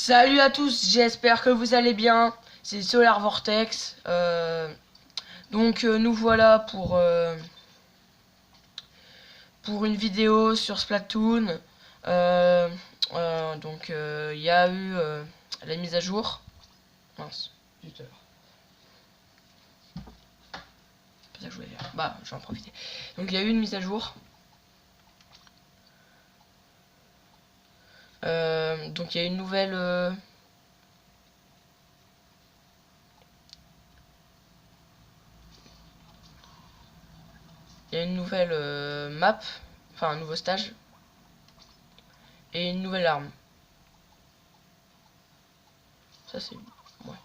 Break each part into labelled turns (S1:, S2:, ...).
S1: Salut à tous, j'espère que vous allez bien. C'est Solar Vortex. Nous voilà pour une vidéo sur Splatoon. Il y a eu la mise à jour. Mince, juste alors. C'est pas ça que je voulais faire. Bah, je vais en profiter. Donc il y a eu une mise à jour. Donc il y a une nouvelle... Il y a une nouvelle map, enfin un nouveau stage, et une nouvelle arme. Ça c'est... Ouais.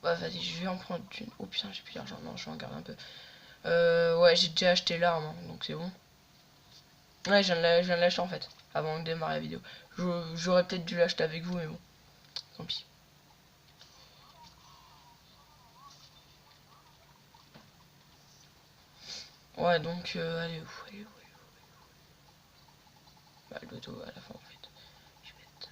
S1: Bah vas-y, je vais en prendre une. Oh putain, j'ai plus d'argent. Non, je vais en garder un peu. Ouais, j'ai déjà acheté l'arme, hein, donc c'est bon. Ouais, je viens de l'acheter en fait, avant de démarrer la vidéo. J'aurais peut-être dû l'acheter avec vous, mais bon, tant pis. Ouais, donc, allez où, allez où, allez où. Bah, le dos à la fin en fait. Je vais mettre...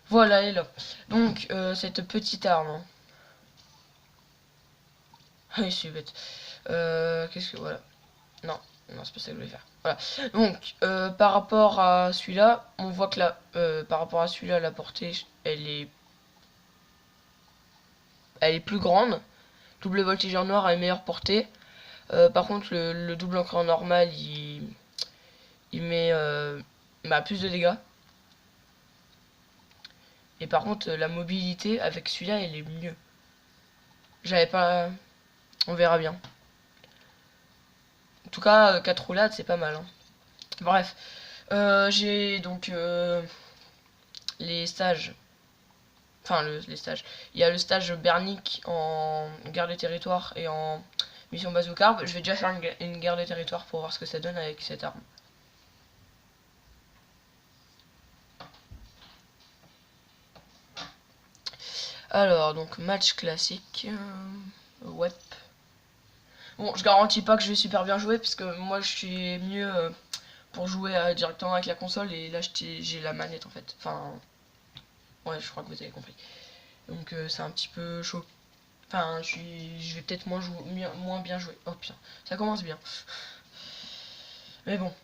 S1: Voilà, elle est là. Donc, cette petite arme. Hein. Ah oui, je suis bête. Qu'est-ce que... Voilà. Non, non, c'est pas ça que je voulais faire. Voilà. Donc, par rapport à celui-là, on voit que là, par rapport à celui-là, la portée, elle est plus grande. Double voltigeur noir a une meilleure portée. Par contre, le double encreur normal, il met plus de dégâts. Et par contre, la mobilité avec celui-là, elle est mieux. J'avais pas... On verra bien. En tout cas, 4 roulades, c'est pas mal. Hein. Bref. J'ai donc les stages. Enfin, les stages. Il y a le stage Bernic en guerre de territoire et en mission bazooka. Je vais déjà faire une guerre de territoire pour voir ce que ça donne avec cette arme. Alors, donc match classique. Ouais. Bon, je garantis pas que je vais super bien jouer parce que moi je suis mieux pour jouer directement avec la console et là j'ai la manette en fait. Enfin, ouais, je crois que vous avez compris. Donc c'est un petit peu chaud. Enfin, je vais peut-être moins bien jouer. Oh putain, ça commence bien. Mais bon.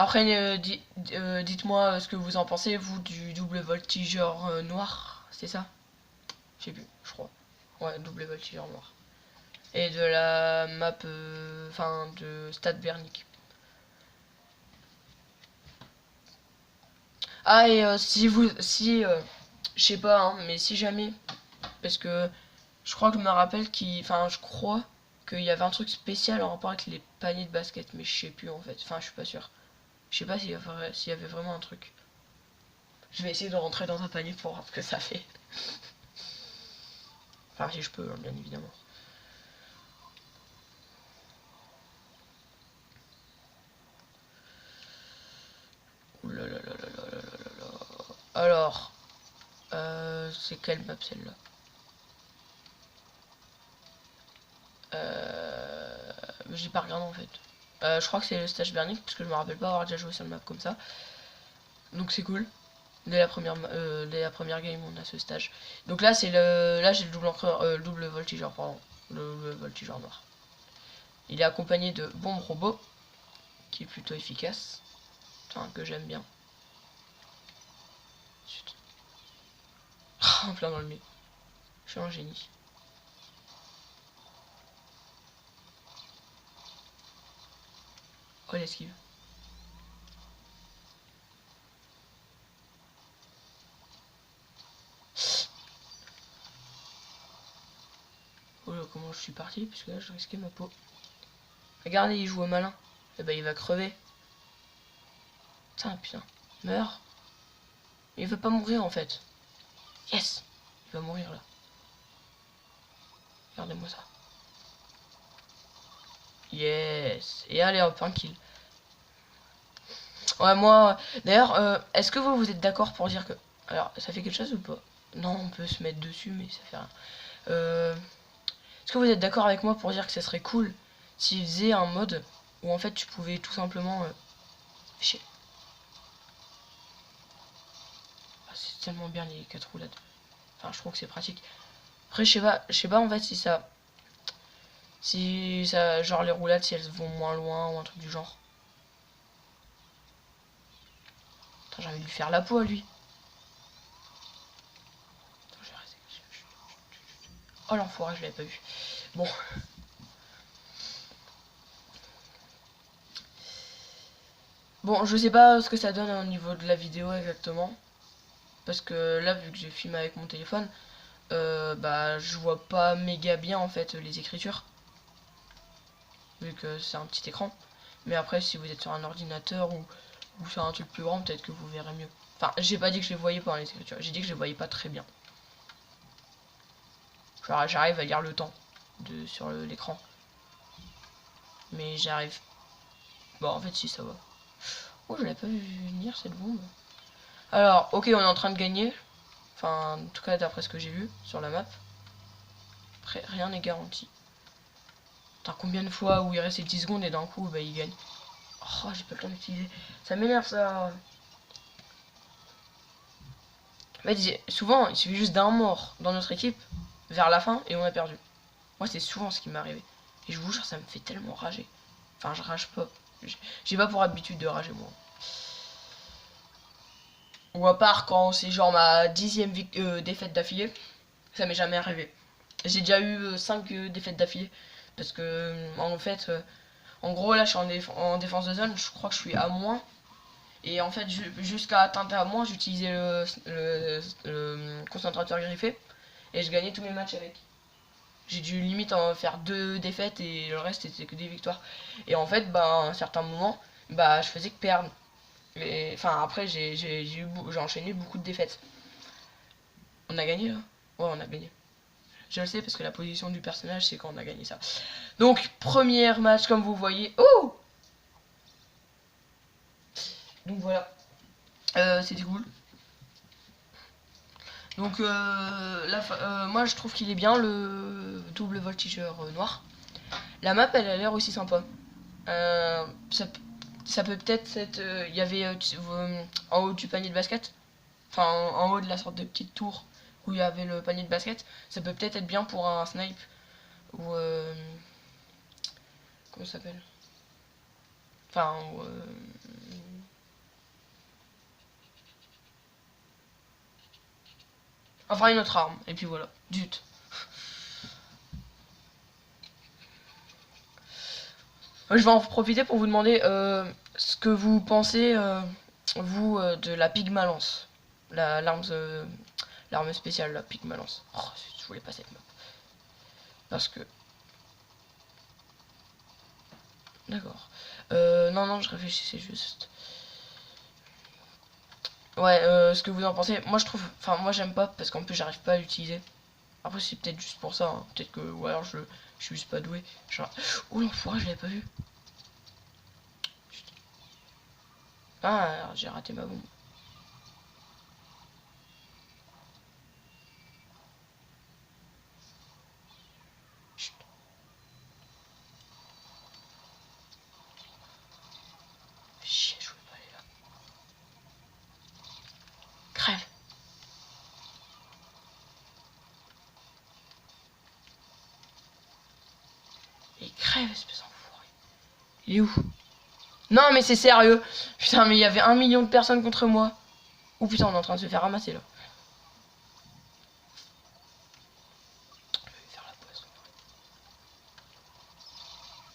S1: Après, dites-moi ce que vous en pensez, vous, du double voltigeur noir, c'est ça? Je sais plus, je crois. Ouais, double voltigeur noir. Et de la map, enfin, de Stade Bernic. Ah, et je sais pas, hein, mais si jamais, parce que je crois que je me rappelle enfin, je crois qu'il y avait un truc spécial en rapport avec les paniers de basket, mais je sais plus en fait, enfin, je suis pas sûr. Je sais pas s'il y avait vraiment un truc. Je vais essayer de rentrer dans un panier pour voir ce que ça fait. Enfin, si je peux, hein, bien évidemment. Ouh là là là là là là là là. Alors, c'est quelle map celle-là? J'ai pas regardé en fait. Je crois que c'est le stage Bernic parce que je me rappelle pas avoir déjà joué sur une map comme ça. Donc c'est cool. Dès la première game, on a ce stage. Donc là, là j'ai le double encreur, le double voltigeur, pardon, le double voltigeur noir. Il est accompagné de bombes robots, qui est plutôt efficace, enfin que j'aime bien. Chut. En plein dans le mur. Je suis un génie. Oh l'esquive. Oh là, comment je suis parti, puisque là je risquais ma peau. Regardez, il joue au malin. Et bah il va crever. Putain. Meurs. Il veut pas mourir en fait. Yes. Il va mourir là. Regardez-moi ça. Yes. Et allez hop, un kill. Ouais, moi... D'ailleurs, est-ce que vous êtes d'accord pour dire que... Alors, ça fait quelque chose ou pas? Non, on peut se mettre dessus, mais ça fait rien. Est-ce que vous êtes d'accord avec moi pour dire que ça serait cool s'ils faisaient un mode où en fait tu pouvais tout simplement... Chier. Ah, c'est tellement bien les 4 roulades. Enfin, je trouve que c'est pratique. Après, je sais pas en fait si ça... Si ça... Genre les roulades, si elles vont moins loin ou un truc du genre. Attends, j'ai envie de lui faire la peau à lui. Attends, je vais rester... Oh l'enfoiré, je l'avais pas vu. Bon. Bon, je sais pas ce que ça donne au niveau de la vidéo exactement. Parce que là, vu que j'ai filmé avec mon téléphone, bah je vois pas méga bien en fait les écritures. Vu que c'est un petit écran. Mais après, si vous êtes sur un ordinateur ou sur un truc plus grand, peut-être que vous verrez mieux. Enfin, j'ai pas dit que je les voyais pas, hein, les écritures. J'ai dit que je les voyais pas très bien. J'arrive à lire le temps sur l'écran. Mais j'arrive... Bon, en fait, si, ça va. Oh, je l'avais pas vu venir, cette bombe. Alors, ok, on est en train de gagner. Enfin, en tout cas, d'après ce que j'ai vu sur la map. Après, rien n'est garanti. Putain, combien de fois où il restait 10 secondes et d'un coup, bah, il gagne. Oh, j'ai pas le temps d'utiliser. Ça m'énerve, ça. En fait, souvent, il suffit juste d'un mort dans notre équipe vers la fin et on a perdu. Moi, c'est souvent ce qui m'est arrivé. Et je vous jure, ça me fait tellement rager. Enfin, je rage pas. J'ai pas pour habitude de rager, moi. Ou à part quand c'est genre ma 10e défaite d'affilée. Ça m'est jamais arrivé. J'ai déjà eu 5 défaites d'affilée. Parce que, en fait, en gros, là, je suis en défense de zone. Je crois que je suis à moins. Et en fait, jusqu'à atteindre à moins, j'utilisais le concentrateur griffé. Et je gagnais tous mes matchs avec. J'ai dû limite en faire 2 défaites et le reste c'était que des victoires. Et en fait, bah, à un certain moment, bah, je faisais que perdre. Et, enfin, après, j'ai enchaîné beaucoup de défaites. On a gagné là? Ouais, on a gagné. Je le sais parce que la position du personnage, c'est quand on a gagné ça. Donc, premier match, comme vous voyez. Oh! Donc voilà. C'était cool. Donc moi je trouve qu'il est bien le double voltigeur noir. La map elle a l'air aussi sympa. Euh, ça, ça peut peut-être être... Il y avait en haut du panier de basket, enfin en haut de la sorte de petite tour où il y avait le panier de basket. Ça peut peut-être être bien pour un snipe ou... comment ça s'appelle? Enfin... enfin une autre arme. Et puis voilà. Dut. Je vais en profiter pour vous demander ce que vous pensez, vous, de la Pygmalance. L'arme spéciale, la Pygmalance. Oh, je voulais pas cette map. Parce que... D'accord. Non, non, je réfléchissais juste. Ouais, ce que vous en pensez. Moi, je trouve... Enfin, moi, j'aime pas parce qu'en plus, j'arrive pas à l'utiliser. Après, c'est peut-être juste pour ça. Hein. Peut-être que... Ou alors, je suis juste pas doué. Genre... Oh, l'enfoiré, je l'avais pas vu. Ah, j'ai raté ma bombe. Chut. Chier, je voulais pas aller là. Crève. Et crève, espèce d'enfoiré. Il est où? Non, mais c'est sérieux. Putain, mais il y avait 1 million de personnes contre moi. Oh putain, on est en train de se faire ramasser là. Je vais faire la poisse.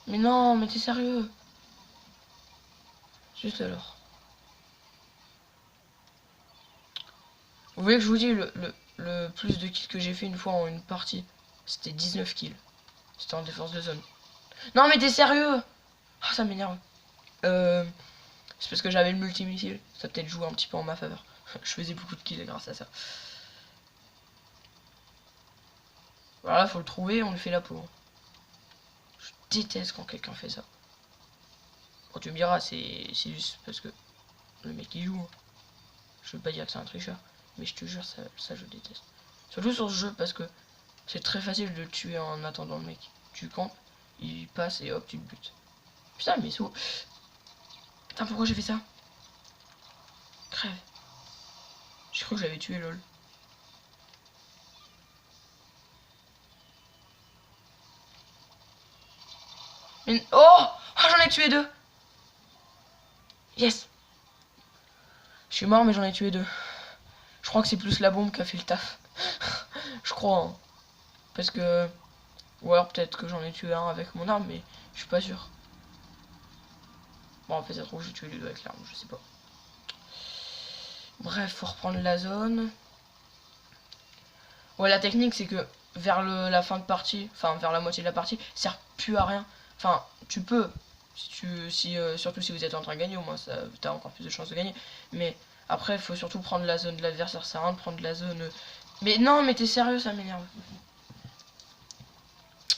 S1: Mais non, mais t'es sérieux? Juste alors. Vous voulez que je vous dise le plus de kills que j'ai fait une fois en une partie? C'était 19 kills. C'était en défense de zone. Non, mais t'es sérieux? Ah, ça m'énerve. C'est parce que j'avais le multimissile. Ça peut-être joué un petit peu en ma faveur. Je faisais beaucoup de kills grâce à ça. Voilà, faut le trouver, on lui fait la peau. Je déteste quand quelqu'un fait ça. Bon, tu me diras, c'est juste parce que... le mec qui joue. Hein. Je veux pas dire que c'est un tricheur, mais je te jure, ça je déteste. Surtout sur ce jeu, parce que c'est très facile de le tuer en attendant le mec. Tu campes, il passe et hop, tu le butes. Putain, mais c'est où? Putain, pourquoi j'ai fait ça? Crève. J'ai cru que j'avais tué lol. Mais... Oh, j'en ai tué deux. Yes. Je suis mort mais j'en ai tué deux. Je crois que c'est plus la bombe qui a fait le taf. Je crois. Hein. Parce que... Ou alors peut-être que j'en ai tué un avec mon arme, mais je suis pas sûr. Bon, en fait, ça se trouve, j'ai tué les deux avec l'arme, je sais pas. Bref, faut reprendre la zone. Ouais, la technique, c'est que vers la fin de partie, enfin vers la moitié de la partie, ça sert plus à rien. Enfin, tu peux, surtout si vous êtes en train de gagner, au moins t'as encore plus de chances de gagner. Mais après, il faut surtout prendre la zone de l'adversaire, ça sert à rien de prendre la zone... Mais non, mais t'es sérieux, ça m'énerve.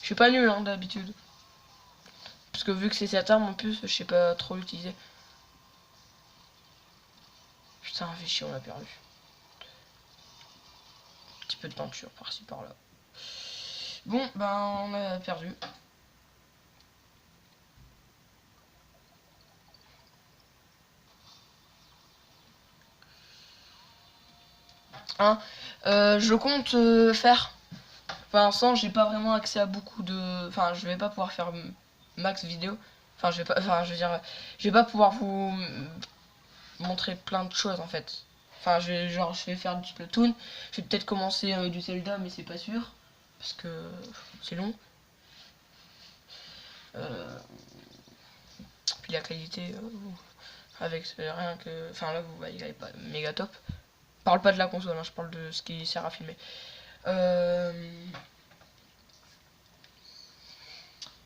S1: Je suis pas nul, hein, d'habitude. Parce que vu que c'est cette arme, en plus, je sais pas trop l'utiliser. Putain, fait chier, on a perdu. Un petit peu de peinture par-ci par-là. Bon, ben, on a perdu. Hein, je compte faire... Pour l'instant, j'ai pas vraiment accès à beaucoup de... Enfin, je vais pas pouvoir faire max vidéo. Enfin, je vais pas... Enfin, je veux dire... Je vais pas pouvoir vous montrer plein de choses, en fait. Enfin, je vais faire du Splatoon. Je vais peut-être commencer du Zelda, mais c'est pas sûr. Parce que c'est long. Puis la qualité... avec rien que... Enfin, là, vous voyez, elle est pas méga top. Je parle pas de la console, hein, je parle de ce qui sert à filmer.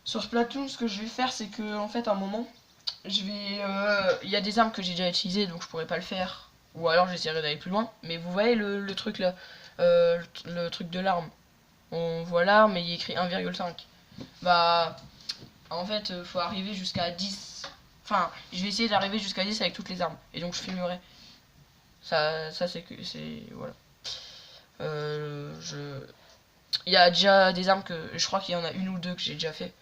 S1: Sur Splatoon, ce que je vais faire, c'est que en fait, à un moment, je vais, il y a des armes que j'ai déjà utilisées, donc je pourrais pas le faire. Ou alors j'essaierai d'aller plus loin. Mais vous voyez le truc là, le truc de l'arme. On voit l'arme et il y a écrit 1,5. Bah, en fait, faut arriver jusqu'à 10. Enfin, je vais essayer d'arriver jusqu'à 10 avec toutes les armes. Et donc je filmerai. Ça c'est que c'est voilà. Il y a déjà des armes que je crois qu'il y en a une ou deux que j'ai déjà fait.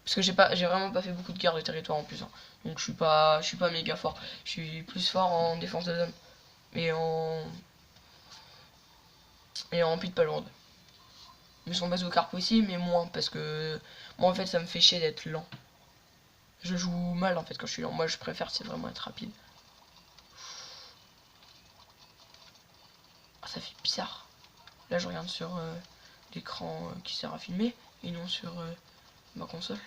S1: Parce que j'ai vraiment pas fait beaucoup de guerre de territoire en plus. Hein. Donc je suis pas méga fort. Je suis plus fort en défense de zone. Et en pit pas lourde. Mais son bazooka aussi, mais moins. Parce que moi en fait ça me fait chier d'être lent. Je joue mal en fait quand je suis lent. Moi je préfère c'est vraiment être rapide. Ah, ça fait bizarre. Là je regarde sur l'écran qui sert à filmer. Et non sur ma console.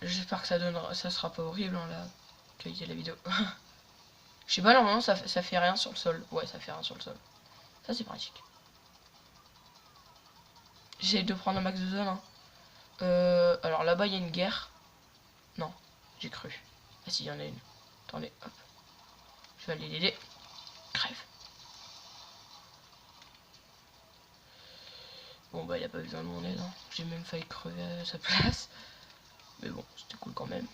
S1: J'espère que ça sera pas horrible hein, la qualité de la vidéo. Je sais pas, normalement ça fait rien sur le sol. Ouais, ça fait rien sur le sol. Ça c'est pratique. J'essaye de prendre un max de zone. Hein. Alors là-bas il y a une guerre. Non, j'ai cru. Ah si, il y en a une. Attendez, hop. Je vais aller l'aider. Crève. Bon bah il a pas besoin de mon aide. Hein. J'ai même failli crever à sa place. Mais bon, c'était cool quand même.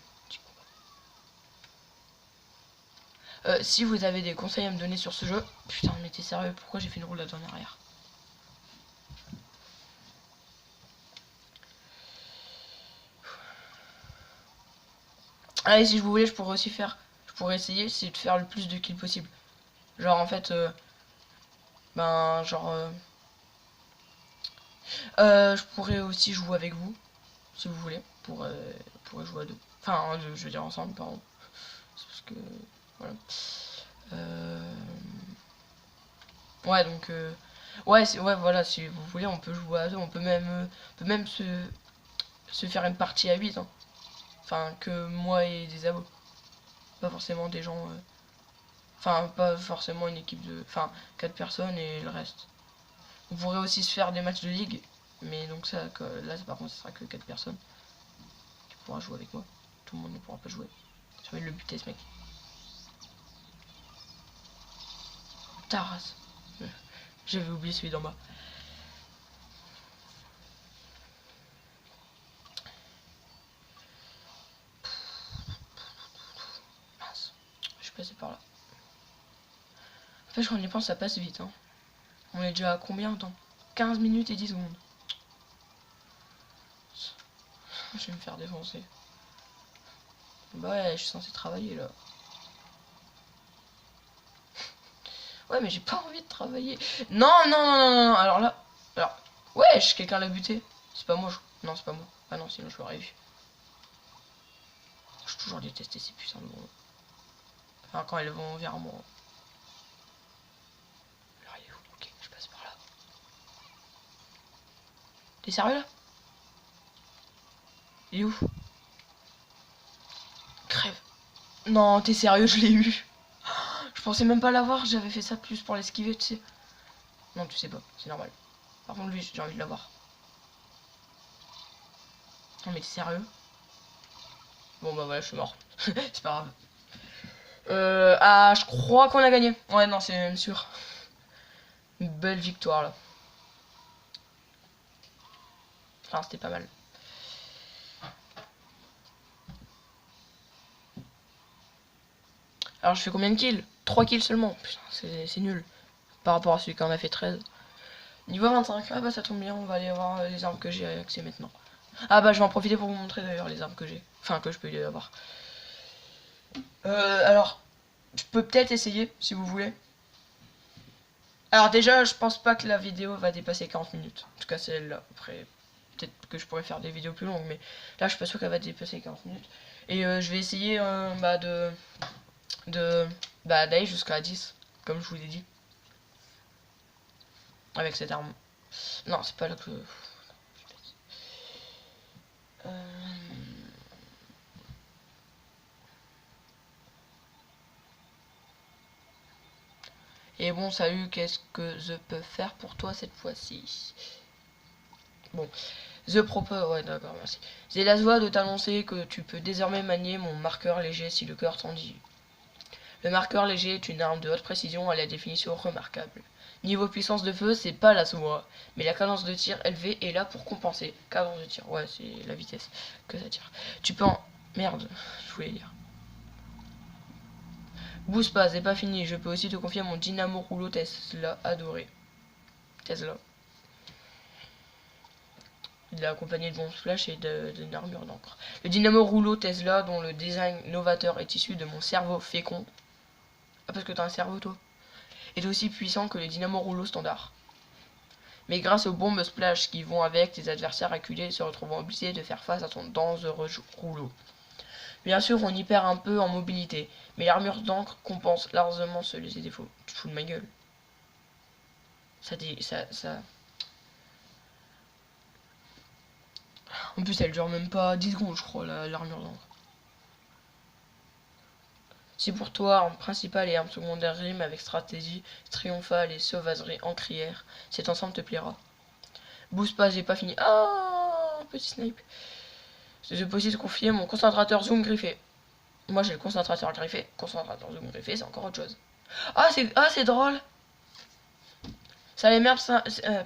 S1: Si vous avez des conseils à me donner sur ce jeu, putain mais t'es sérieux, pourquoi j'ai fait une roulade en arrière? Allez, si je voulais, je pourrais aussi faire, je pourrais essayer, c'est de faire le plus de kills possible. Genre en fait, je pourrais aussi jouer avec vous, si vous voulez, pour jouer à deux. Enfin, je veux dire ensemble, pardon. C'est parce que, voilà. Ouais, donc, ouais, voilà, si vous voulez, on peut jouer à deux, on peut même se faire une partie à 8. Hein. Enfin, que moi et des abos. Pas forcément des gens... Enfin, pas forcément une équipe de... Enfin, 4 personnes et le reste. On pourrait aussi se faire des matchs de ligue. Mais donc ça, là, par contre, ce sera que 4 personnes. Qui pourra jouer avec moi. Tout le monde ne pourra pas jouer. J'ai envie de le buter, ce mec. Taras. J'avais oublié celui d'en bas. passé par là. En fait, quand on y pense, ça passe vite. Hein. On est déjà à combien de temps? 15 minutes et 10 secondes. Je vais me faire défoncer. Bah ouais, je suis censé travailler là. Ouais, mais j'ai pas envie de travailler. Non, non, non, non, non, non. Alors là. Alors. Wesh, quelqu'un l'a buté. C'est pas moi. Non, c'est pas moi. Ah non, sinon je l'aurais vu. J'ai toujours détesté ces puissants de gros. Enfin, quand elles vont vers moi. Alors, il est où? Ok, je passe par là. T'es sérieux là? Il est où? Crève. Non, t'es sérieux, je l'ai eu. Je pensais même pas l'avoir, j'avais fait ça plus pour l'esquiver, tu sais. Non, tu sais pas, c'est normal. Par contre, lui, j'ai envie de l'avoir. Non, mais t'es sérieux? Bon, bah voilà, je suis mort. C'est pas grave. Ah, je crois qu'on a gagné. Ouais, non, c'est même sûr. Une belle victoire là. Enfin, c'était pas mal. Alors, je fais combien de kills? 3 kills seulement. Putain, c'est nul. Par rapport à celui qu'on a fait 13. Niveau 25. Ah bah, ça tombe bien, on va aller voir les armes que j'ai accès maintenant. Ah bah, je vais en profiter pour vous montrer d'ailleurs les armes que j'ai. Enfin, que je peux y avoir. Alors, je peux peut-être essayer si vous voulez. Alors déjà, je pense pas que la vidéo va dépasser 40 minutes. En tout cas, celle-là. Après, peut-être que je pourrais faire des vidéos plus longues, mais là, je suis pas sûr qu'elle va dépasser 40 minutes. Et je vais essayer d'aller jusqu'à 10, comme je vous ai dit. Avec cette arme. Non, c'est pas là que... Et bon, salut, qu'est-ce que je peux faire pour toi cette fois-ci? Bon, The Proper, ouais d'accord, merci. J'ai la joie de t'annoncer que tu peux désormais manier mon marqueur léger si le cœur t'en dit. Le marqueur léger est une arme de haute précision à la définition remarquable. Niveau puissance de feu, c'est pas la soie, mais la cadence de tir élevée est là pour compenser. Cadence de tir, ouais, c'est la vitesse que ça tire. Tu peux en... Merde, je voulais lire. Bouge pas, c'est pas fini, je peux aussi te confier mon dynamo rouleau Tesla adoré. Tesla. Il est accompagné de bombes flash et d'une armure d'encre. Le dynamo rouleau Tesla, dont le design novateur est issu de mon cerveau fécond. Ah, parce que t'as un cerveau, toi. Est aussi puissant que les dynamo rouleau standard. Mais grâce aux bombes splash qui vont avec, tes adversaires acculés se retrouvent obligés de faire face à ton dangereux rouleau. Bien sûr, on y perd un peu en mobilité, mais l'armure d'encre compense largement ses défauts. Tu te fous de ma gueule. Ça... En plus, elle dure même pas 10 secondes, je crois, l'armure d'encre. Si pour toi, arme principale et arme secondaire rime avec stratégie triomphale et sauvagerie encrière, cet ensemble te plaira. Boost pas, j'ai pas fini. Ah, petit snipe. Je peux aussi te confier mon concentrateur zoom griffé. Moi j'ai le concentrateur griffé. Concentrateur zoom griffé, c'est encore autre chose. Ah, c'est drôle. Ça a les mêmes,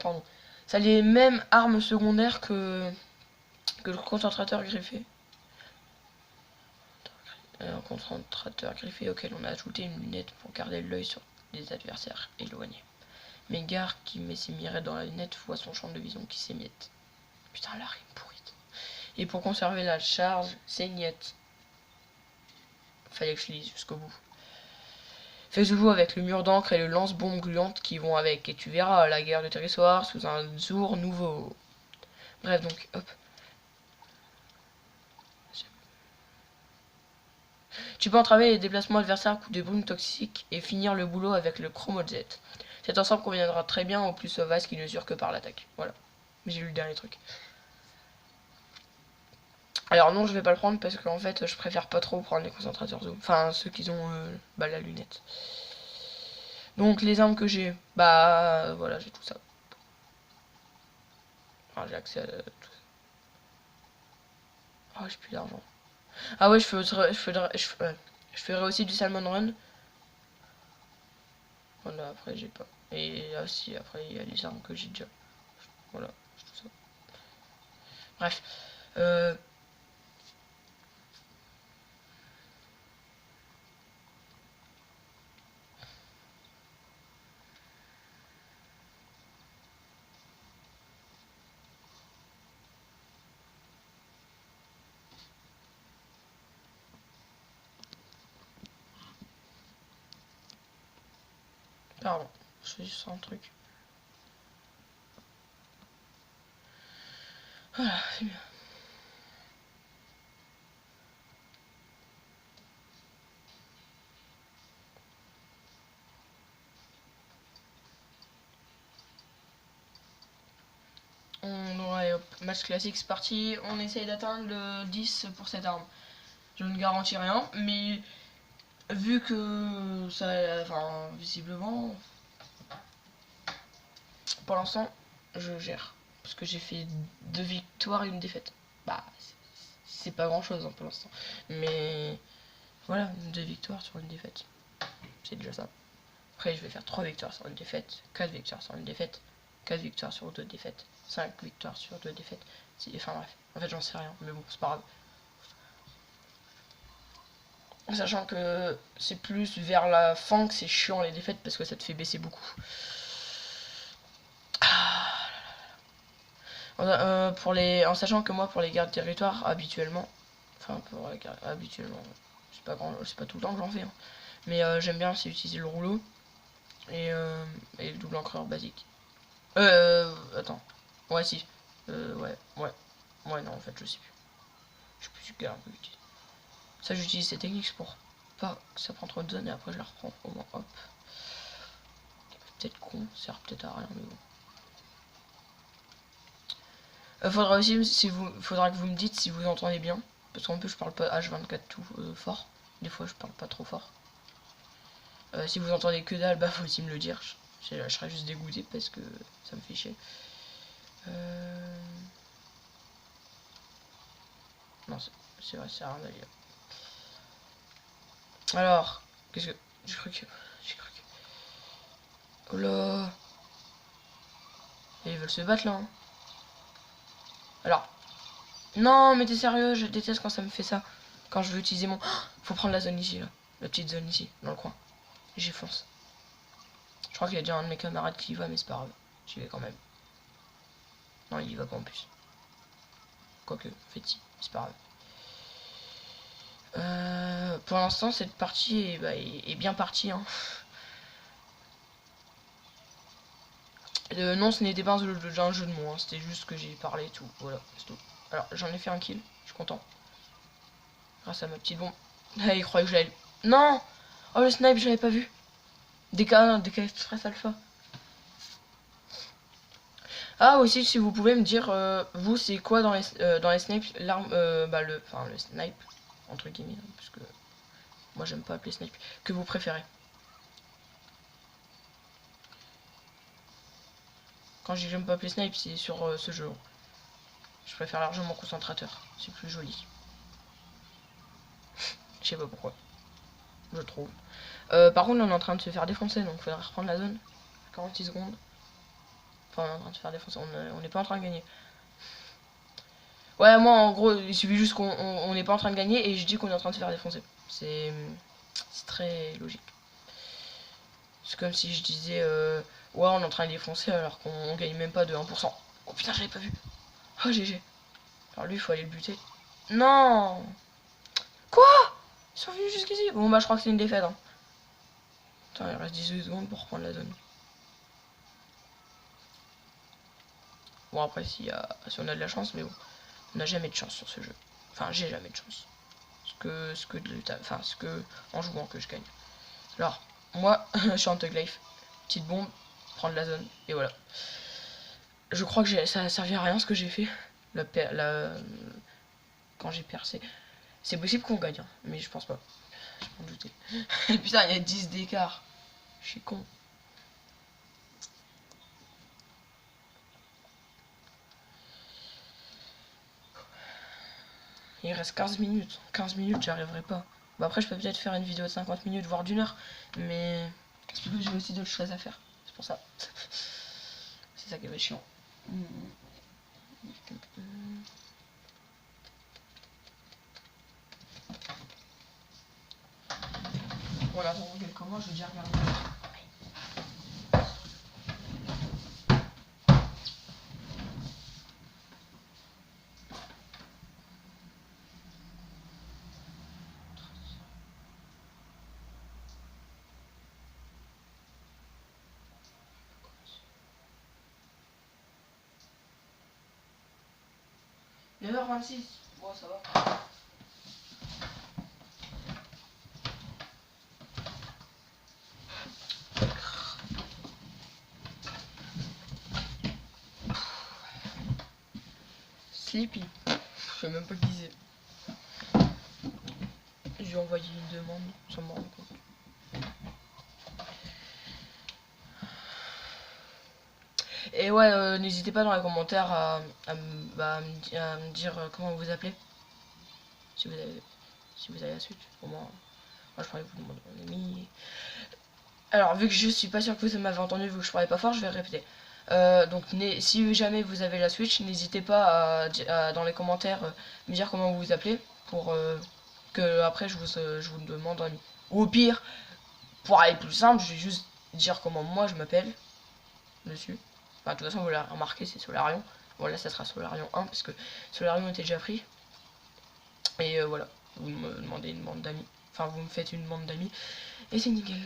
S1: pardon. Ça a les mêmes armes secondaires que le concentrateur griffé. Un concentrateur griffé auquel on a ajouté une lunette pour garder l'œil sur des adversaires éloignés. Mais gare qui met ses mirettes dans la lunette voit son champ de vision qui s'émiette. Putain, la rime pourrite. Et pour conserver la charge, saignette. Fallait que je lise jusqu'au bout. Fais-vous avec le mur d'encre et le lance-bombe gluante qui vont avec, et tu verras la guerre de territoire sous un jour nouveau. Bref, donc, hop. Tu peux entraver les déplacements adversaires à coups de brume toxique et finir le boulot avec le chromozet. Cet ensemble conviendra très bien aux plus sauvages qui ne jurent que par l'attaque. Voilà. Mais j'ai lu le dernier truc. Alors non, je vais pas le prendre parce qu'en fait, je préfère pas trop prendre les concentrateurs zoom. Enfin, ceux qui ont la lunette. Donc les armes que j'ai, bah voilà, j'ai tout ça. Enfin, j'ai accès à tout ça. Oh, j'ai plus d'argent. Ah ouais, je ferai aussi du Salmon Run. Voilà, après j'ai pas. Et là, si, après il y a les armes que j'ai déjà. Voilà, c'est tout ça. Bref. Pardon, je fais juste un truc. Voilà, c'est bien. Ouais, hop, match classique, c'est parti. On essaye d'atteindre le 10 pour cette arme. Je ne garantis rien, mais vu que ça, enfin, visiblement, pour l'instant, je gère. Parce que j'ai fait 2 victoires et une défaite. Bah, c'est pas grand chose pour l'instant. Mais voilà, 2 victoires sur une défaite. C'est déjà ça. Après, je vais faire 3 victoires sur une défaite, 4 victoires sur une défaite, 4 victoires sur 2 défaites, 5 victoires sur 2 défaites. Enfin bref, en fait, j'en sais rien, mais bon, c'est pas grave. Sachant que c'est plus vers la fin que c'est chiant les défaites parce que ça te fait baisser beaucoup. En sachant que moi, pour les gardes de territoire, habituellement, enfin, habituellement, c'est pas tout le temps que j'en fais, hein. Mais j'aime bien, c'est utiliser le rouleau et, et le double encreur basique. Attends. Ouais, si. Ouais. Ouais, non, en fait, je sais plus. Je sais plus du garde que j'utilise. Ça, j'utilise ces techniques pour pas que ça prend trop de zones et après je la reprends. Au moins, hop. Peut-être con, ça sert peut-être à rien, mais bon. Faudra aussi, faudra que vous me dites si vous entendez bien. Parce qu'en plus, je parle pas H24 tout fort. Des fois, je parle pas trop fort. Si vous entendez que dalle, bah, faut aussi me le dire. Je serais juste dégoûté parce que ça me fait chier. Non, c'est vrai, c'est rien à dire. Alors, qu'est-ce que. J'ai cru que. J'ai cru que. Oh là. Et ils veulent se battre là, hein. Alors. Non, mais t'es sérieux, je déteste quand ça me fait ça. Quand je veux utiliser mon. Oh, faut prendre la zone ici, là. La petite zone ici, dans le coin. Et j'y fonce. Je crois qu'il y a déjà un de mes camarades qui y va, mais c'est pas grave. J'y vais quand même. Non, il y va pas en plus. Quoique, en fait, si, c'est pas grave. Pour l'instant, cette partie est bien partie, hein. Non, ce n'était pas un jeu de mots, hein. C'était juste que j'ai parlé et tout. Voilà, c'est tout. Alors, j'en ai fait un kill, je suis content. Grâce à ma petite bombe. Ah, il croyait que j'allais. Non. Oh, le snipe, j'avais pas vu. DK Express Alpha. Ah, aussi, si vous pouvez me dire, vous, c'est quoi dans les snipes, l'arme, le snipe, entre guillemets, hein, parce que moi, j'aime pas appeler snipe, que vous préférez. Quand je dis j'aime pas appeler snipe, c'est sur ce jeu. Je préfère largement concentrateur, c'est plus joli. Je sais pas pourquoi, je trouve. Par contre, on est en train de se faire défoncer, donc il faudrait reprendre la zone. 46 secondes. Enfin, on est en train de se faire défoncer, on n'est pas en train de gagner. Ouais, moi, en gros, il suffit juste qu'on n'est pas en train de gagner et je dis qu'on est en train de se faire défoncer. C'est très logique. C'est comme si je disais, ouais, on est en train de défoncer alors qu'on gagne même pas de 1%. Oh putain, j'avais pas vu. Oh, GG. Alors lui, il faut aller le buter. Non. Quoi? Ils sont venus jusqu'ici. Bon, bah, je crois que c'est une défaite, hein. Attends, il reste 18 secondes pour reprendre la zone. Bon, après, si on a de la chance, mais bon. On n'a jamais de chance sur ce jeu. Enfin, j'ai jamais de chance. Ce que en jouant que je gagne. Alors, moi, je suis en Tug Life. Petite bombe, prendre la zone, et voilà. Je crois que ça a servi à rien ce que j'ai fait. Quand j'ai percé. C'est possible qu'on gagne, hein, mais je pense pas. Je m'en doutais. Putain, il y a 10 d'écart. Je suis con. Il reste 15 minutes. 15 minutes, j'y arriverai pas. Bah après, je peux peut-être faire une vidéo de 50 minutes, voire d'1 heure. Mais j'ai aussi d'autres choses à faire. C'est pour ça. C'est ça qui est chiant. Voilà, bon, comment je vais déjà regarder. 9h26. Bon, ça va. Sleepy. Je sais même pas qui c'est. Je lui ai envoyé une demande sans me rendre compte. Et ouais, n'hésitez pas dans les commentaires à me dire comment vous vous appelez. Si vous avez la suite. Au moins, moi je parlais vous demander mon ami. Alors, vu que je suis pas sûr que vous m'avez entendu, vu que je parlais pas fort, je vais répéter. Donc si jamais vous avez la Switch, n'hésitez pas dans les commentaires me dire comment vous vous appelez pour que après je vous demande un ami. Ou au pire, pour aller plus simple, je vais juste dire comment moi je m'appelle dessus. Enfin, de toute façon, vous l'avez remarqué, c'est Solarion. Voilà, ça sera Solarion 1 parce que Solarion était déjà pris. Et voilà, vous me demandez une bande d'amis. Enfin, vous me faites une bande d'amis. Et c'est nickel.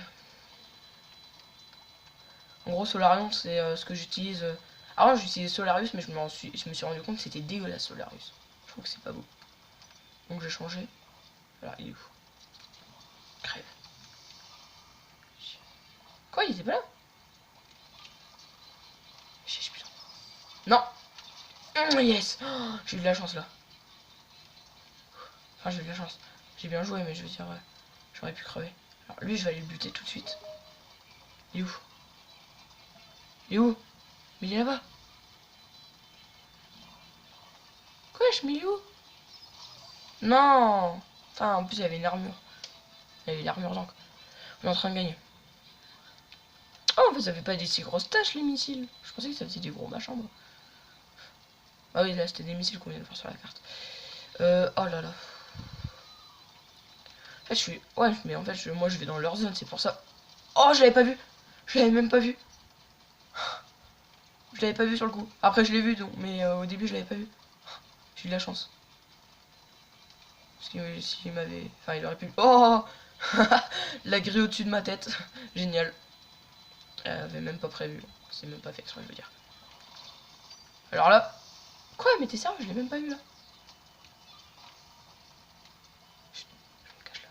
S1: En gros, Solarion, c'est ce que j'utilise. Avant, j'utilisais Solarius, mais je me suis rendu compte que c'était dégueulasse, Solarius. Je trouve que c'est pas beau. Donc j'ai changé. Voilà, il est où? Crève. Quoi, il était pas là? Chiche, putain. Non. Yes. Oh, j'ai eu de la chance là. Enfin, j'ai eu de la chance. J'ai bien joué, mais je veux dire, j'aurais pu crever. Alors lui, je vais aller le buter tout de suite. Il est où? Il est où? Mais il est là-bas. Quoi, je mets où? Non. Enfin, en plus, il y avait une armure. Il y avait l'armure donc. On est en train de gagner. Oh, en fait, ça fait pas des si grosses tâches, les missiles. Je pensais que ça faisait des gros machins, moi. Ah oui, là, c'était des missiles qu'on vient de voir sur la carte. Oh là là. En fait, je suis... Ouais, mais en fait, moi, je vais dans leur zone, c'est pour ça. Oh, je l'avais pas vu. Je l'avais même pas vu. Je l'avais pas vu sur le coup. Après, je l'ai vu, donc, mais au début, je l'avais pas vu. J'ai eu de la chance. Parce que s'il m'avait... Enfin, il aurait pu... Oh. La grille au-dessus de ma tête. Génial. Elle avait même pas prévu. C'est même pas fait exprès, je veux dire. Alors là... Quoi, mais t'es sérieux, je l'ai même pas vu, là. Chut, je me cache là.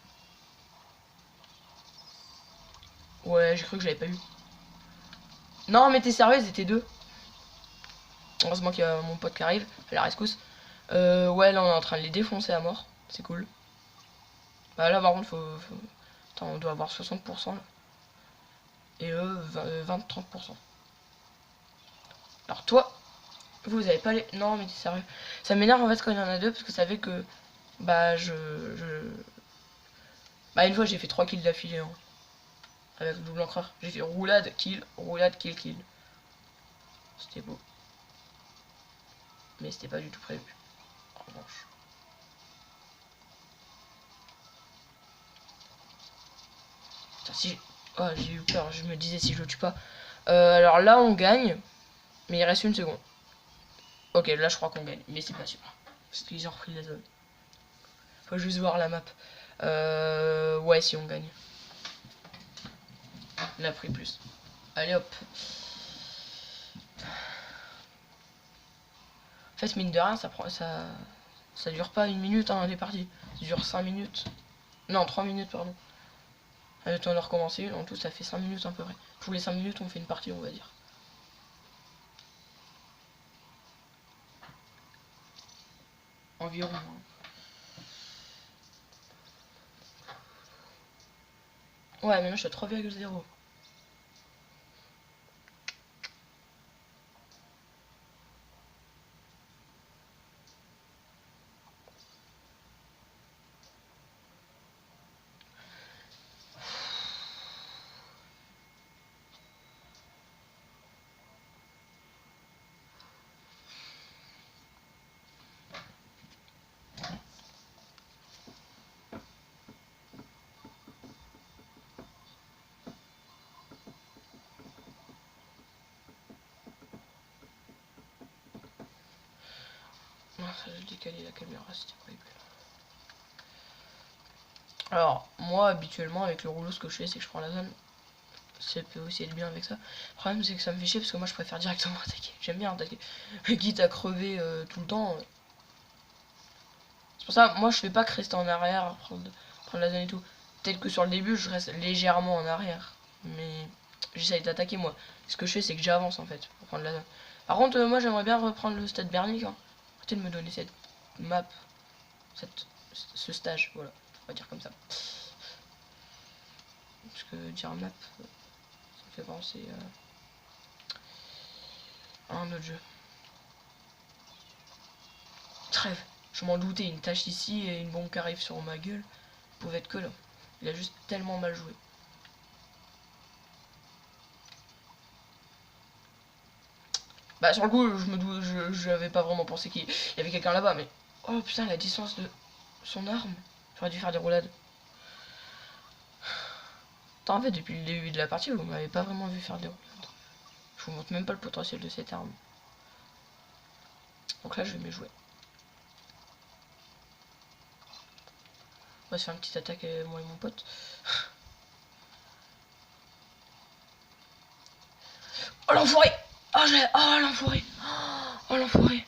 S1: Ouais, j'ai cru que je l'avais pas eu. Non, mais t'es sérieux, ils étaient deux. Heureusement qu'il y a mon pote qui arrive, à la rescousse. Ouais, là on est en train de les défoncer à mort. C'est cool. Bah là par contre faut... Attends, on doit avoir 60% là. Et eux 20-30%. Alors toi, vous avez pas les... Non mais t'es sérieux. Ça m'énerve en fait quand il y en a deux parce que ça fait que... Bah Bah une fois j'ai fait 3 kills d'affilée hein, avec le double encreur. J'ai fait roulade, kill, kill. C'était beau. Mais c'était pas du tout prévu. En revanche. Putain, si... Oh, j'ai eu peur, je me disais si je le tue pas. Alors là on gagne. Mais il reste une seconde. Ok, là je crois qu'on gagne. Mais c'est pas sûr. Parce qu'ils ont repris la zone. Faut juste voir la map. Ouais, si on gagne. On a pris plus. Allez hop. En fait, mine de rien, ça dure pas une minute hein, les parties. Ça dure 5 minutes. Non, 3 minutes, pardon. Le temps de recommencer une. En tout, ça fait 5 minutes à peu près. Tous les 5 minutes, on fait une partie, on va dire. Environ. Ouais, maintenant je suis à 3,0. Non, ça j'ai décalé la caméra, c'était horrible. Alors, moi habituellement avec le rouleau, ce que je fais, c'est que je prends la zone. Ça peut aussi être bien avec ça. Le problème, c'est que ça me fait chier parce que moi je préfère directement attaquer. J'aime bien attaquer. Quitte à crever tout le temps. pour ça, moi je fais pas que rester en arrière, prendre la zone et tout. Peut-être que sur le début, je reste légèrement en arrière. Mais j'essaye d'attaquer moi. Ce que je fais, c'est que j'avance en fait pour prendre la zone. Par contre, moi j'aimerais bien reprendre le stade Bernic. Hein. Arrêtez de me donner cette map, ce stage, voilà, on va dire comme ça. Parce que dire map, ça me fait penser à un autre jeu. Trêve, je m'en doutais, une tâche ici et une bombe qui arrive sur ma gueule, pouvait être que là. Il a juste tellement mal joué. Bah sur le coup, j'avais pas vraiment pensé qu'il y avait quelqu'un là-bas, mais... Oh putain, la distance de son arme. J'aurais dû faire des roulades. Attends, en fait, depuis le début de la partie, vous m'avez pas vraiment vu faire des roulades. Je vous montre même pas le potentiel de cette arme. Donc là, je vais me jouer. On va se faire une petite attaque, moi et mon pote. Oh l'enfoiré! Oh l'enfoiré! Oh l'enfoiré!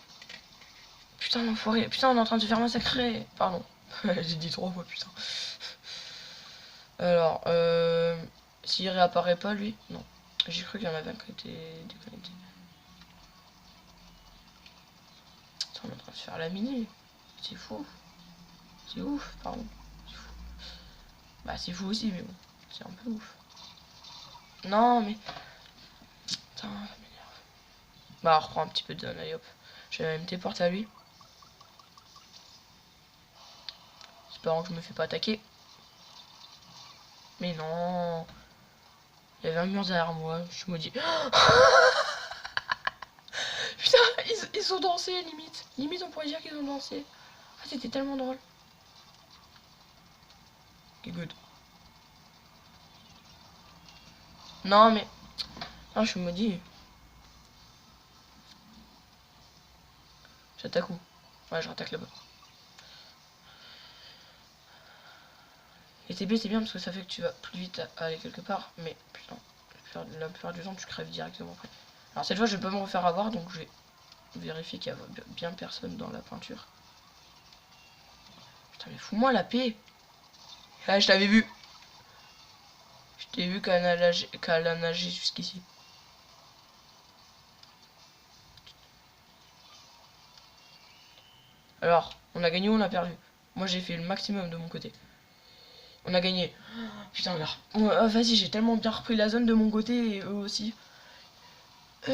S1: Putain l'enfoiré! Putain, on est en train de se faire massacrer! Pardon. J'ai dit 3 fois, putain. Alors, s'il réapparaît pas, lui? Non. J'ai cru qu'il y en avait un qui était déconnecté. On est en train de se faire laminer. C'est fou. C'est ouf, pardon. C'est fou. Bah, c'est fou aussi, mais bon. C'est un peu ouf. Non, mais... Putain, ça m'énerve. Bah, on reprend un petit peu de zone, allez hop. Je vais même téléporter à lui. Espérant que je me fais pas attaquer. Mais non. Il y avait un mur derrière moi, je suis maudit. Putain, ils ont dansé, limite. Limite, on pourrait dire qu'ils ont dansé. Ah, c'était tellement drôle. Ok, good. Non, mais... Non, je suis maudit. J'attaque où? Ouais, je rattaque là-bas. Et TP, c'est bien parce que ça fait que tu vas plus vite à aller quelque part. Mais putain, la plupart du temps, tu crèves directement après. Alors cette fois, je vais pas me refaire avoir, donc je vais vérifier qu'il y a bien personne dans la peinture. Putain, mais fous-moi la paix. Ah, je t'avais vu. Je t'ai vu qu'elle a nagé jusqu'ici. Alors, on a gagné ou on a perdu? Moi, j'ai fait le maximum de mon côté. On a gagné. Putain, alors. Vas-y, j'ai tellement bien repris la zone de mon côté et eux aussi. Quand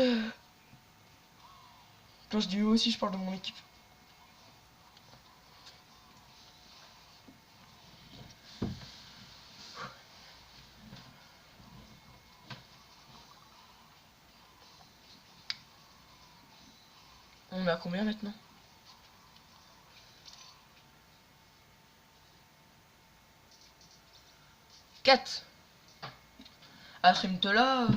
S1: je dis eux aussi, je parle de mon équipe. On est à combien maintenant? 4. À Trimtola,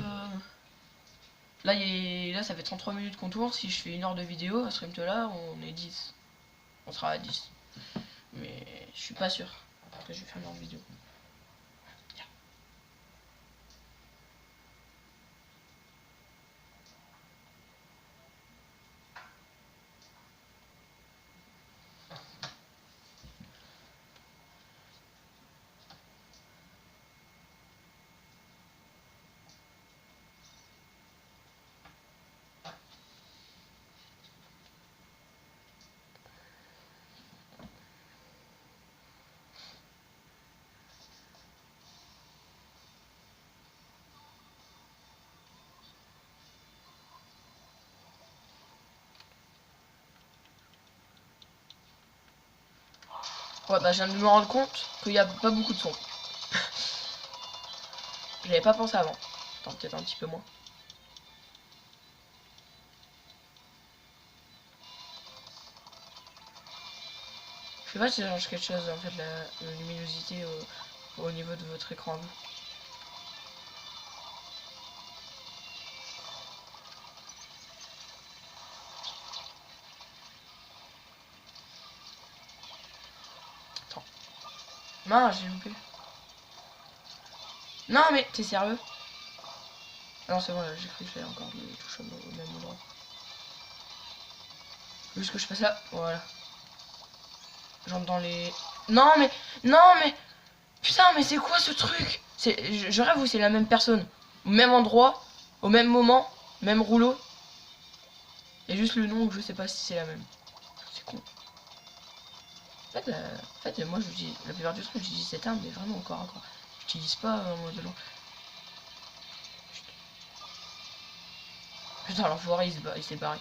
S1: là, ça fait 33 minutes qu'on tourne. Si je fais 1 heure de vidéo, à Trimtola, on est 10. On sera à 10. Mais je suis pas sûr que je vais faire 1 heure de vidéo. Ouais, bah, je viens de me rendre compte qu'il n'y a pas beaucoup de son. J'avais pas pensé avant. Attends, peut-être un petit peu moins. Je sais pas si ça change quelque chose en fait la luminosité au niveau de votre écran à vous. Attends. Mince, j'ai loupé. Non mais t'es sérieux? Ah non c'est bon là, j'ai cru que j'avais encore les touches au même endroit. Juste que je fasse là, voilà. J'entre dans les... Non mais... Non mais... Putain mais c'est quoi ce truc? Je rêve où c'est la même personne. Au même endroit, au même moment, même rouleau. Et juste le nom, je sais pas si c'est la même. C'est con. En fait, moi je dis la plupart du temps j'utilise cette arme mais vraiment encore à quoi. J'utilise pas en mode long. Putain l'enfoiré il s'est barré.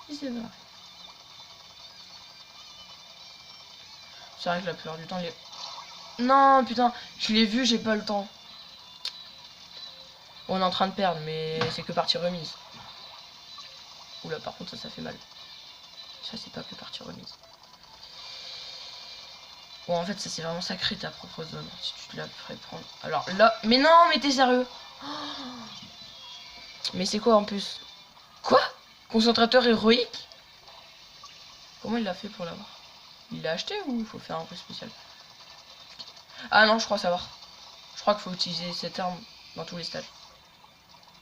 S1: Il s'est barré. C'est vrai que la plupart du temps les... Non putain, je l'ai vu, j'ai pas le temps. On est en train de perdre mais c'est que partie remise. Oula par contre ça fait mal. Ça c'est pas que partie remise. Bon en fait ça c'est vraiment sacré ta propre zone. Si tu te la ferais prendre. Alors là... Mais non mais t'es sérieux? Mais c'est quoi en plus? Quoi? Concentrateur héroïque? Comment il l'a fait pour l'avoir? Il l'a acheté ou il faut faire un peu spécial? Ah non je crois savoir. Je crois qu'il faut utiliser cette arme dans tous les stages.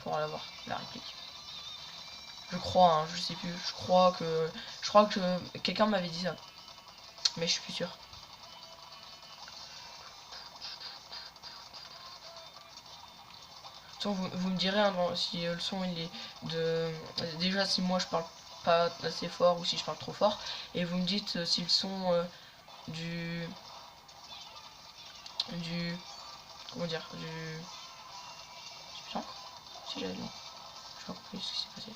S1: Pour l'avoir, la réplique. Je crois, hein, je sais plus. Je crois que quelqu'un m'avait dit ça. Mais je suis plus sûr. Vous me direz hein, si le son il est de... Déjà si moi je parle pas assez fort ou si je parle trop fort. Et vous me dites si le son du... Comment dire? Putain, si j'avais... Non, j'ai pas compris ce qui s'est passé.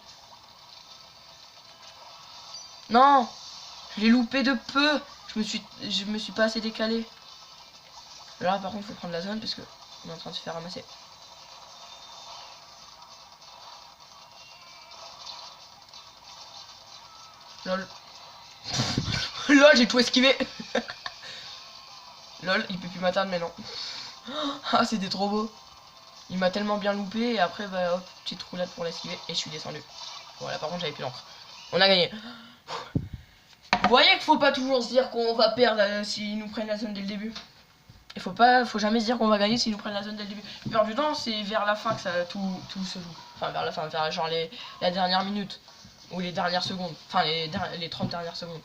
S1: Non! Je l'ai loupé de peu! Je me suis pas assez décalé. Là par contre faut prendre la zone parce que on est en train de se faire ramasser. Lol. Lol, j'ai tout esquivé. Lol, il peut plus m'atteindre mais non. Ah, c'était trop beau. Il m'a tellement bien loupé et après bah hop, petite roulade pour l'esquiver et je suis descendu. Voilà, par contre j'avais plus d'encre. On a gagné. Vous voyez qu'il faut pas toujours se dire qu'on va perdre s'ils nous prennent la zone dès le début. Il faut jamais se dire qu'on va gagner s'ils nous prennent la zone dès le début. La plupart du temps, c'est vers la fin que ça tout se joue. Enfin vers la fin, vers genre la dernière minute. Ou les dernières secondes. Enfin les 30 dernières secondes.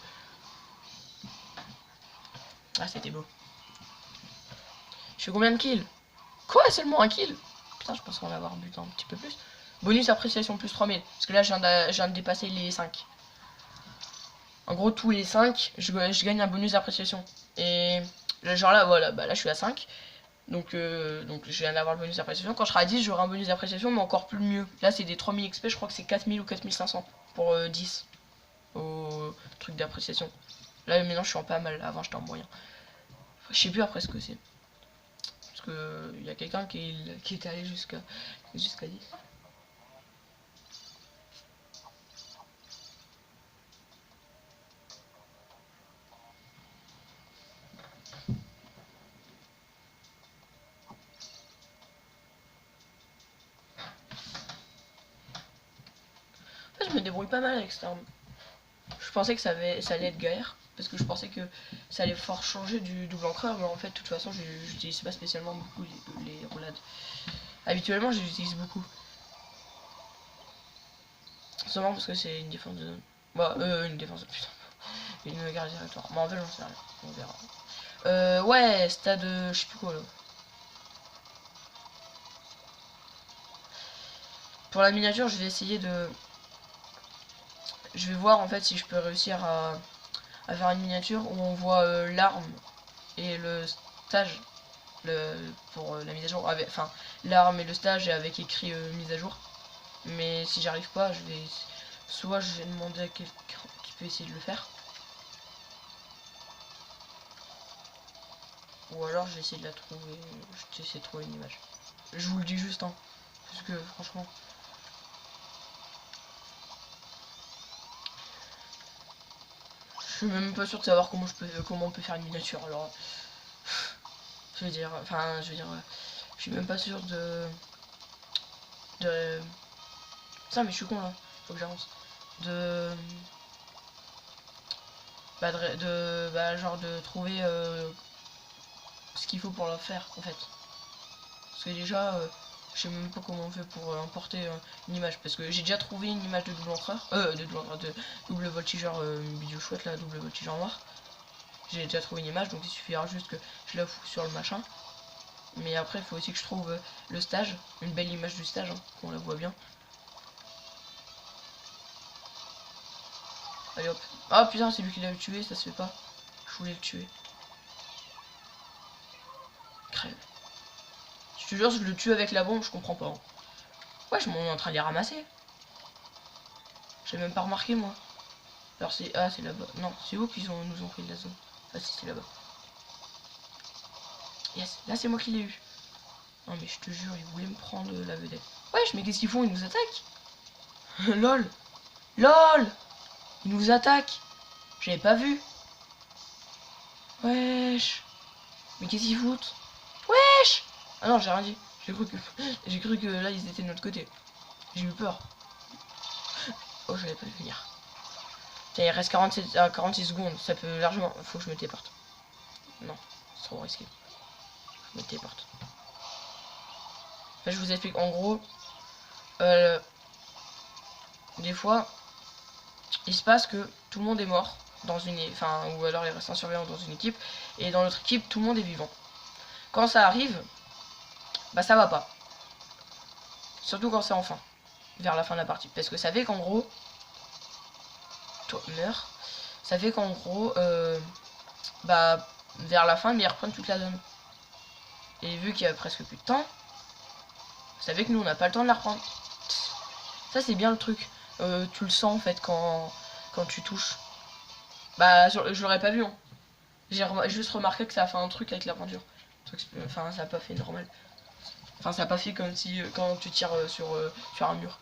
S1: Ah c'était beau. Je fais combien de kills? Quoi? Seulement un kill? Putain je pense qu'on va avoir but un petit peu plus. Bonus appréciation plus 3000. Parce que là je viens de dépasser les 5. En gros tous les 5 je gagne un bonus d'appréciation. Et genre là voilà, bah là je suis à 5. Donc je viens d'avoir le bonus d'appréciation. Quand je serai à 10 j'aurai un bonus d'appréciation mais encore plus mieux. Là c'est des 3000 XP, je crois que c'est 4000 ou 4500 pour 10 au truc d'appréciation. Là maintenant je suis en pas mal, avant j'étais en moyen. Je sais plus après ce que c'est. Parce que il y a quelqu'un qui est allé jusqu'à 10. En fait, je me débrouille pas mal avec cette arme. Je pensais que ça allait être galère. Parce que je pensais que ça allait fort changer du double encreur. Mais en fait, de toute façon, j'utilise pas spécialement beaucoup les roulades. Habituellement, je les utilise beaucoup. Seulement parce que c'est une défense de zone. Bah, une défense de putain. Une garde directoire. Bon, en fait, j'en sais rien. On verra. Ouais, stade. Je sais plus quoi là. Pour la miniature, je vais essayer de. Je vais voir en fait si je peux réussir à faire une miniature où on voit l'arme et le stage pour la mise à jour. Enfin, l'arme et le stage avec écrit mise à jour. Mais si j'arrive pas, je vais. Soit je vais demander à quelqu'un qui peut essayer de le faire. Ou alors je vais essayer de la trouver. Je vais essayer de trouver une image. Je vous le dis juste, hein. Parce que franchement. Je suis même pas sûr de savoir comment on peut faire une miniature. Alors. Je veux dire. Enfin, je veux dire. Je suis même pas sûr de. Ça, mais je suis con là. Faut que j'avance. De. Genre de trouver ce qu'il faut pour le faire en fait. Parce que déjà Je sais même pas comment on fait pour importer une image, parce que j'ai déjà trouvé une image de double encreur, de double voltigeur, une vidéo chouette là, double voltigeur noir. J'ai déjà trouvé une image, donc il suffira juste que je la fous sur le machin. Mais après, il faut aussi que je trouve le stage, une belle image du stage, hein, qu'on la voit bien. Allez hop. Ah putain, c'est lui qui l'a tué, ça se fait pas. Je voulais le tuer. Crève. Je te jure, je le tue avec la bombe, je comprends pas. Hein. Ouais, je m'en en train de les ramasser. J'ai même pas remarqué moi. Alors c'est... Ah, c'est là-bas. Non, c'est où qu'ils nous ont pris de la zone. Ah si, c'est là-bas. Yes, là c'est moi qui l'ai eu. Non mais je te jure, ils voulaient me prendre la vedette. Wesh, mais qu'est-ce qu'ils font? Ils nous attaquent. LOL. LOL. Ils nous attaquent. J'avais pas vu. Wesh. Mais qu'est-ce qu'ils foutent? Wesh. Ah non, j'ai rien dit. J'ai cru que là ils étaient de notre côté. J'ai eu peur. Oh, je l'avais pas vu venir. Tiens, il reste 46 secondes. Ça peut largement... Faut que je me téléporte. Non, c'est trop risqué. Je me téléporte. Enfin, je vous explique. En gros, des fois, il se passe que tout le monde est mort dans une... Enfin, ou alors il reste un surveillant dans une équipe. Et dans l'autre équipe, tout le monde est vivant. Quand ça arrive, bah ça va pas. Surtout quand c'est en fin. Vers la fin de la partie. Parce que ça fait qu'en gros... Toi, meurs. Ça fait qu'en gros... bah, vers la fin, mais ils reprennent toute la zone. Et vu qu'il y a presque plus de temps, vous savez que nous on n'a pas le temps de la reprendre. Ça c'est bien le truc. Tu le sens en fait quand tu touches. Bah je l'aurais pas vu. Hein. J'ai juste remarqué que ça a fait un truc avec la peinture. Enfin ça a pas fait normal. Enfin ça a pas fait comme si quand tu tires sur un mur.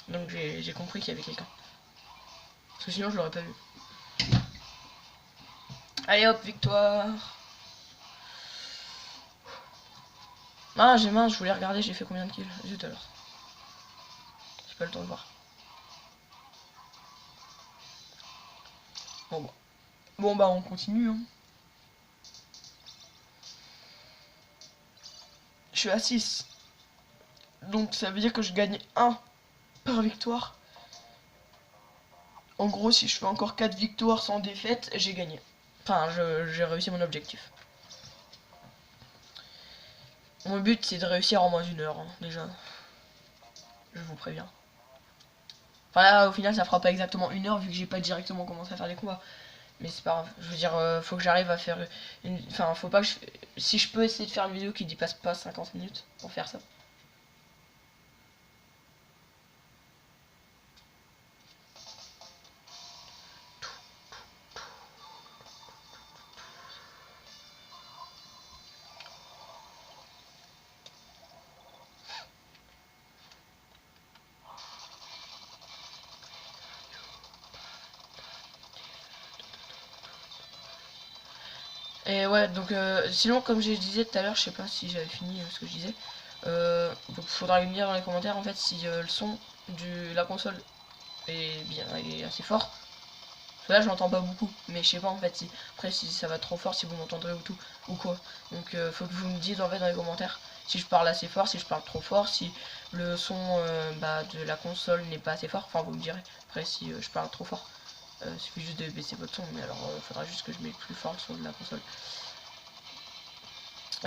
S1: Donc j'ai compris qu'il y avait quelqu'un. Parce que sinon je l'aurais pas vu. Allez hop, victoire. Ah j'ai mince, je voulais regarder, j'ai fait combien de kills. Zut alors. J'ai pas le temps de voir. Bon bah on continue. Hein. Je suis à 6. Donc ça veut dire que je gagne 1 par victoire. En gros, si je fais encore 4 victoires sans défaite, j'ai gagné. Enfin, j'ai réussi mon objectif. Mon but, c'est de réussir en moins d'une heure, hein, déjà. Je vous préviens. Enfin là, au final, ça fera pas exactement une heure, vu que j'ai pas directement commencé à faire des combats. Mais c'est pas grave. Je veux dire, faut que j'arrive à faire une... Enfin, faut pas que je... Si je peux essayer de faire une vidéo qui dépasse pas 50 minutes pour faire ça. Et ouais, donc sinon, comme je disais tout à l'heure, je sais pas si j'avais fini ce que je disais. Donc faudra me dire dans les commentaires en fait si le son de la console est bien, est assez fort. Parce que là, je l'entends pas beaucoup, mais je sais pas en fait si après si ça va trop fort, si vous m'entendrez ou tout ou quoi. Donc faut que vous me dites en fait dans les commentaires si je parle assez fort, si je parle trop fort, si le son bah, de la console n'est pas assez fort. Enfin, vous me direz après si je parle trop fort. Il suffit juste de baisser votre son, mais alors il faudra juste que je mette plus fort le son de la console.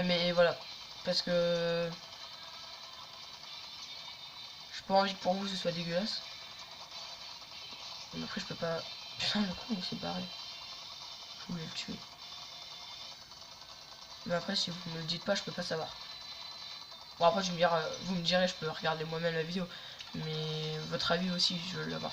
S1: Mais voilà, parce que j'ai pas envie que pour vous ce soit dégueulasse. Mais après je peux pas... Putain, le con il s'est barré. Je voulais le tuer. Mais après si vous me le dites pas, je peux pas savoir. Bon après vous me direz, je peux regarder moi-même la vidéo. Mais votre avis aussi, je veux l'avoir.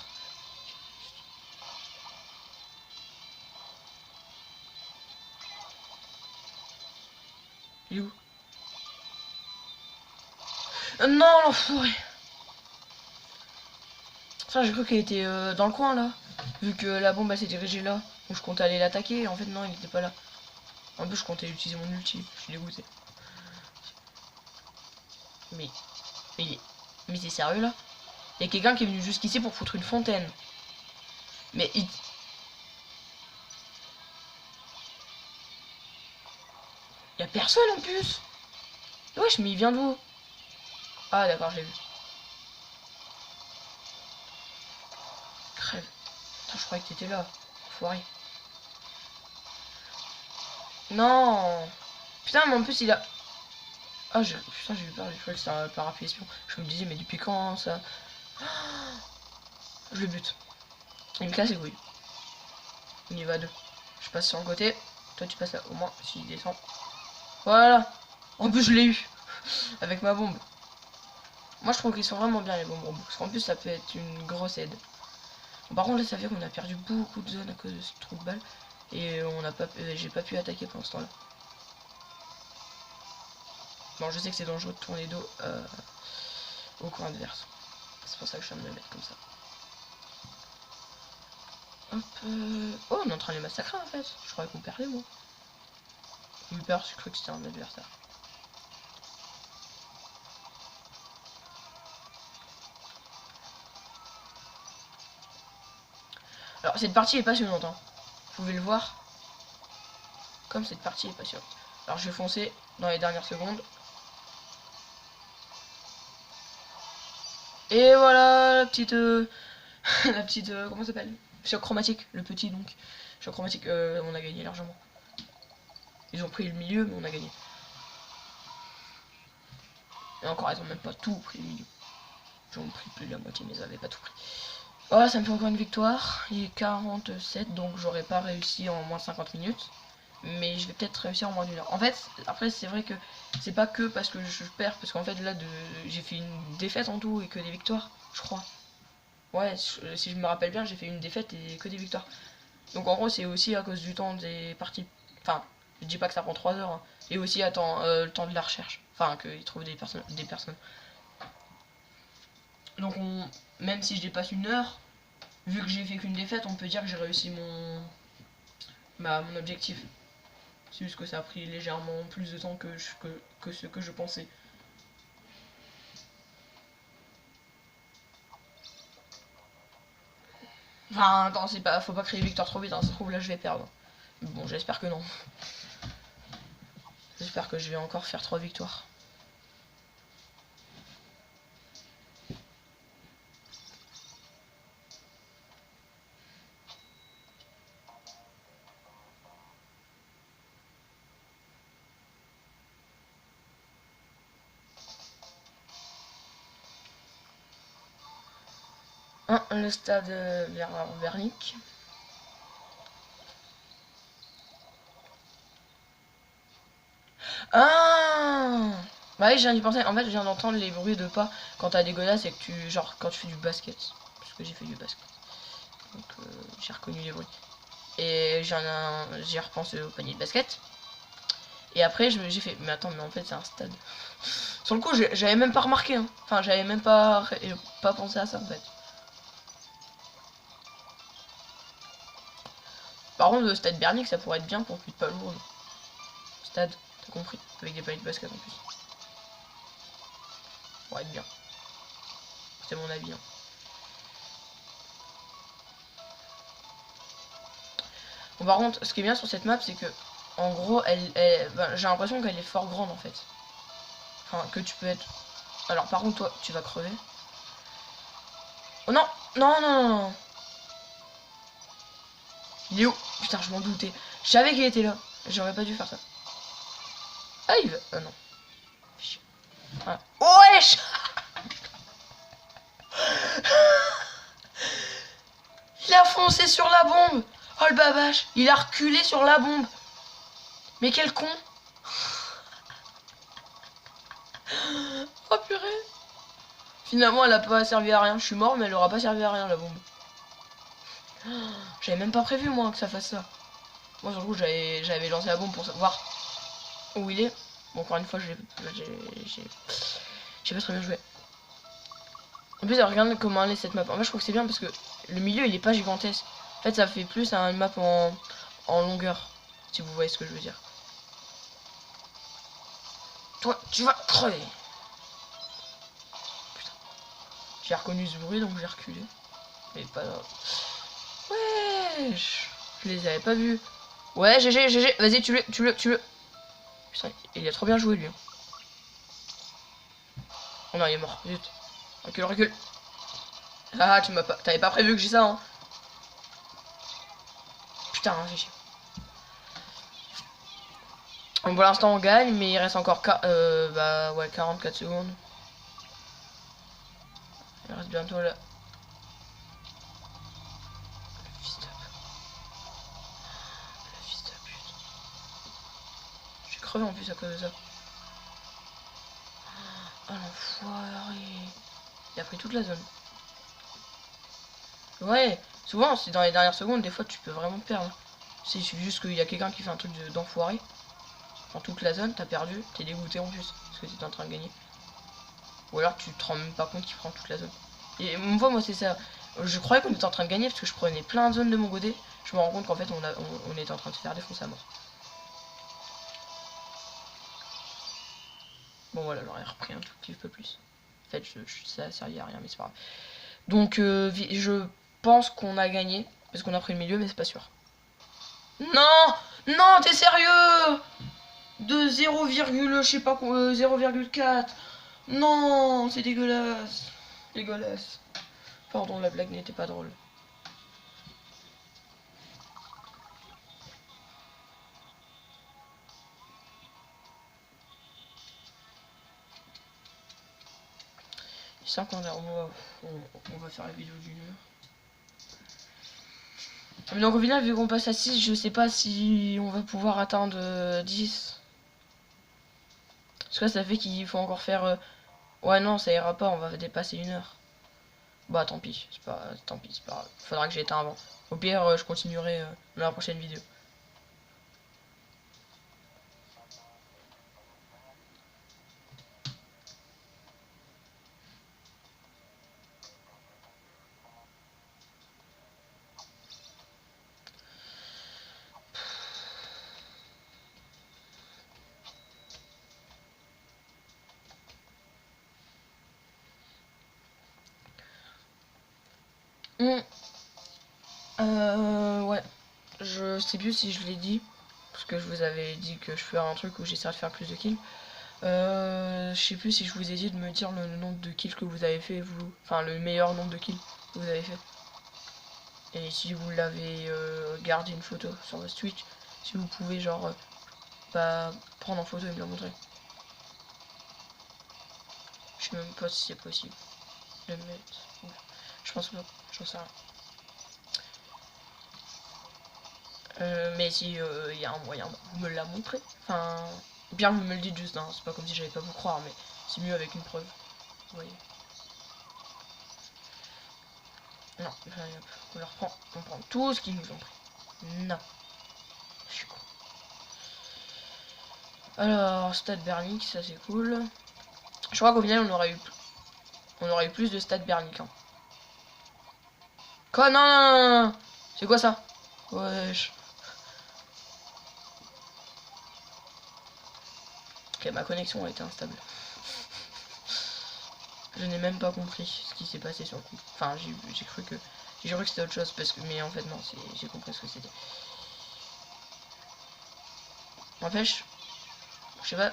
S1: Il est où? Non, l'enfoiré. Ça, j'ai cru qu'il était dans le coin là. Vu que la bombe elle s'est dirigée là. Donc je comptais aller l'attaquer. En fait, non, il était pas là. En plus, je comptais utiliser mon ulti. Je suis dégoûté. Mais. Mais c'est sérieux là? Il y a quelqu'un qui est venu jusqu'ici pour foutre une fontaine. Mais il. Y a personne en plus. Wesh, mais il vient d'où? Ah d'accord, j'ai vu. Crève. Putain, je croyais que t'étais là. Foiré. Non. Putain, mais en plus il a... Ah, putain, j'ai eu peur, je croyais que c'était un parapluie espion. Je me disais, mais depuis quand ça... Je le bute. Il me casse les couilles. On y va à deux. Je passe sur le côté. Toi, tu passes là. Au moins, s'il descend. Voilà. En plus, je l'ai eu. Avec ma bombe. Moi, je trouve qu'ils sont vraiment bien, les bombes. Parce qu'en plus, ça peut être une grosse aide. Bon, par contre, là, ça fait qu'on a perdu beaucoup de zones à cause de ce trou de balle. Et on n'a pas... j'ai pas pu attaquer pendant ce temps-là. Bon, je sais que c'est dangereux de tourner dos au coin adverse. C'est pour ça que je viens de me mettre comme ça. Hop, oh, on est en train de les massacrer en fait. Je croyais qu'on perdait, moi. J'ai eu peur, je crois que c'était un adversaire. Alors, cette partie est passionnante, hein. Vous pouvez le voir. Comme cette partie est passionnante. Alors, je vais foncer dans les dernières secondes. Et voilà, la petite... la petite... comment ça s'appelle? Choc chromatique, le petit donc. Choc chromatique, on a gagné largement. Ils ont pris le milieu, mais on a gagné. Et encore, ils ont même pas tout pris le milieu. Ils ont pris plus de la moitié, mais ils avaient pas tout pris. Oh, ça me fait encore une victoire. Il est 47, donc j'aurais pas réussi en moins de 50 minutes. Mais je vais peut-être réussir en moins d'une heure. En fait, après, c'est vrai que c'est pas que parce que je perds, parce qu'en fait, là, j'ai fait une défaite en tout et que des victoires, je crois. Ouais, si je me rappelle bien, j'ai fait une défaite et que des victoires. Donc en gros, c'est aussi à cause du temps des parties. Enfin, je dis pas que ça prend 3 heures. Hein. Et aussi le temps de la recherche. Enfin, qu'ils trouvent des personnes. Donc même si je dépasse une heure, vu que j'ai fait qu'une défaite, on peut dire que j'ai réussi mon objectif. C'est juste que ça a pris légèrement plus de temps que ce que je pensais. Enfin, attends, faut pas créer victoire trop vite, hein, ça se trouve là je vais perdre. Bon, j'espère que non. J'espère que je vais encore faire 3 victoires. Le stade Vernick. Ah bah oui, je viens d'y penser. En fait, je viens d'entendre les bruits de pas quand t'as des godasses et que quand tu fais du basket. Parce que j'ai fait du basket. Donc j'ai reconnu les bruits. Et j'ai repensé au panier de basket. Et après, j'ai fait, mais attends, mais en fait, c'est un stade. Sur le coup, j'avais même pas remarqué. Hein. Enfin, j'avais même pas pensé à ça en fait. Par contre, le stade Bernic, ça pourrait être bien pour plus de pas lourd. Stade, t'as compris. Avec des paniers de basket en plus. Ça pourrait être bien. C'est mon avis. Hein. Bon, par contre, ce qui est bien sur cette map, c'est que, en gros, ben, j'ai l'impression qu'elle est fort grande en fait. Enfin, que tu peux être. Alors, par contre, toi, tu vas crever. Oh non! Non, non, non, non! Il est où? Putain, je m'en doutais. Je savais qu'il était là. J'aurais pas dû faire ça. Ah, il veut. Ah non. Voilà. Oh, wesh! Il a foncé sur la bombe! Oh le babache! Il a reculé sur la bombe! Mais quel con! Oh purée! Finalement, elle a pas servi à rien. Je suis mort, mais elle aura pas servi à rien la bombe. J'avais même pas prévu moi que ça fasse ça. Moi, sur le coup, j'avais lancé la bombe pour savoir où il est. Bon, encore une fois, j'ai pas très bien joué. En plus, regarde comment elle est cette map. En fait, je trouve que c'est bien parce que le milieu il est pas gigantesque. En fait, ça fait plus une map en longueur. Si vous voyez ce que je veux dire. Toi, tu vas crever. Putain. J'ai reconnu ce bruit donc j'ai reculé. Mais pas grave. Wesh. Je les avais pas vus. Ouais, GG. Vas-y, tue-le. Putain, il a trop bien joué lui. Oh non, il est mort. Zut. Recule, recule. Ah, tu m'as pas. T'avais pas prévu que j'ai ça, hein. Putain, hein, j'ai chier. Bon, pour l'instant, on gagne, mais il reste encore bah, ouais, 44 secondes. Il reste bientôt là. Le fils de... Le fils de pute. J'ai crevé en plus à cause de ça. Oh l'enfoiré. Il a pris toute la zone. Ouais, souvent, c'est dans les dernières secondes, des fois, tu peux vraiment perdre. C'est juste qu'il y a quelqu'un qui fait un truc d'enfoiré. Dans toute la zone, t'as perdu, t'es dégoûté en plus, parce que t'es en train de gagner. Ou alors tu te rends même pas compte qu'il prend toute la zone. Et une fois, moi, c'est ça. Je croyais qu'on était en train de gagner parce que je prenais plein de zones de mon côté. Je me rends compte qu'en fait, on était en train de se faire défoncer à mort. Bon, voilà, j'aurais repris un tout petit peu plus. En fait, ça servait à rien, mais c'est pas grave. Donc, je pense qu'on a gagné, parce qu'on a pris le milieu, mais c'est pas sûr. Non! Non, t'es sérieux? De 0, je sais pas quoi, 0,4. Non, c'est dégueulasse. Dégueulasse. Pardon, la blague n'était pas drôle. On va faire la vidéo d'une heure. Mais donc au final, vu qu'on passe à 6, je sais pas si on va pouvoir atteindre 10. Parce que ça fait qu'il faut encore faire... Ouais non, ça ira pas, on va dépasser 1 heure. Bah tant pis, tant pis, c'est pas grave. Faudra que j'éteins avant. Au pire, je continuerai dans la prochaine vidéo. Ouais. Je sais plus si je l'ai dit. Parce que je vous avais dit que je ferais un truc où j'essaierais de faire plus de kills. Je sais plus si je vous ai dit de me dire le nombre de kills que vous avez fait, vous. Enfin, le meilleur nombre de kills que vous avez fait. Et si vous l'avez gardé une photo sur votre Twitch, si vous pouvez, genre, bah, prendre en photo et me la montrer. Je sais même pas si c'est possible de le mettre. Je pense pas, j'en sais rien. Mais si il y a un moyen, vous me la montrez. Enfin, bien vous me le dites juste, hein. C'est pas comme si j'allais pas vous croire, mais c'est mieux avec une preuve. Vous voyez. Non, allez, hop, on leur prend, on prend tout ce qu'ils nous ont pris. Non, je suis con. Alors, stade Bernic, ça c'est cool. Je crois qu'au final on aurait eu plus de stade Bernic. Hein. Quoi? Non, non, non, non, non. C'est quoi ça? Wesh. Ok, ma connexion a été instable. Je n'ai même pas compris ce qui s'est passé sur le coup. Enfin, j'ai cru que c'était autre chose parce que, mais en fait non, j'ai compris ce que c'était. N'empêche, je sais pas.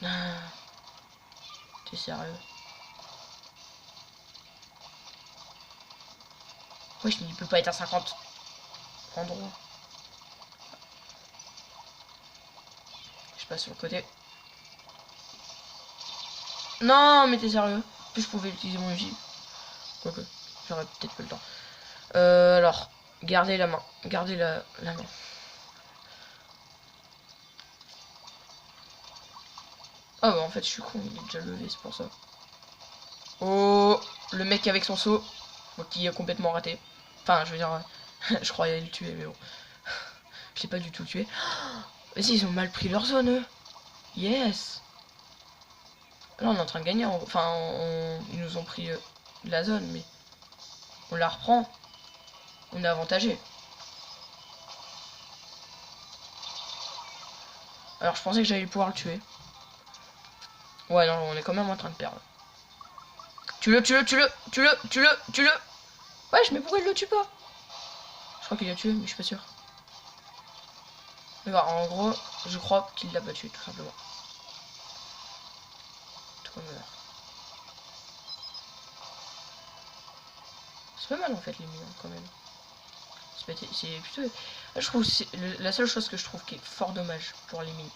S1: Ah, t'es sérieux? Wesh, mais il peut pas être à 50 endroits. Je passe sur le côté. Non, mais t'es sérieux? En plus, je pouvais utiliser mon UJ. Quoique, j'aurais peut-être pas le temps. Alors, gardez la main. Gardez la main. Ah bah en fait je suis con, il est déjà levé, c'est pour ça. Oh, le mec avec son saut, qui est complètement raté. Enfin, je veux dire, je croyais le tuer, mais bon. Je l'ai pas du tout tué. Mais si, ils ont mal pris leur zone, eux. Yes. Là, on est en train de gagner. Enfin, ils nous ont pris la zone, mais on la reprend. On est avantagé. Alors, je pensais que j'allais pouvoir le tuer. Ouais, non, on est quand même en train de perdre. Tue-le, tue-le, tue-le, tue-le, tue-le, tue-le. Wesh, mais pourquoi il le tue pas? Je crois qu'il l'a tué, mais je suis pas sûr. Mais bah, en gros, je crois qu'il l'a pas tué, tout simplement. on meurt. C'est pas mal en fait les mines quand même. C'est plutôt... Je trouve c'est la seule chose que je trouve qui est fort dommage pour les mines.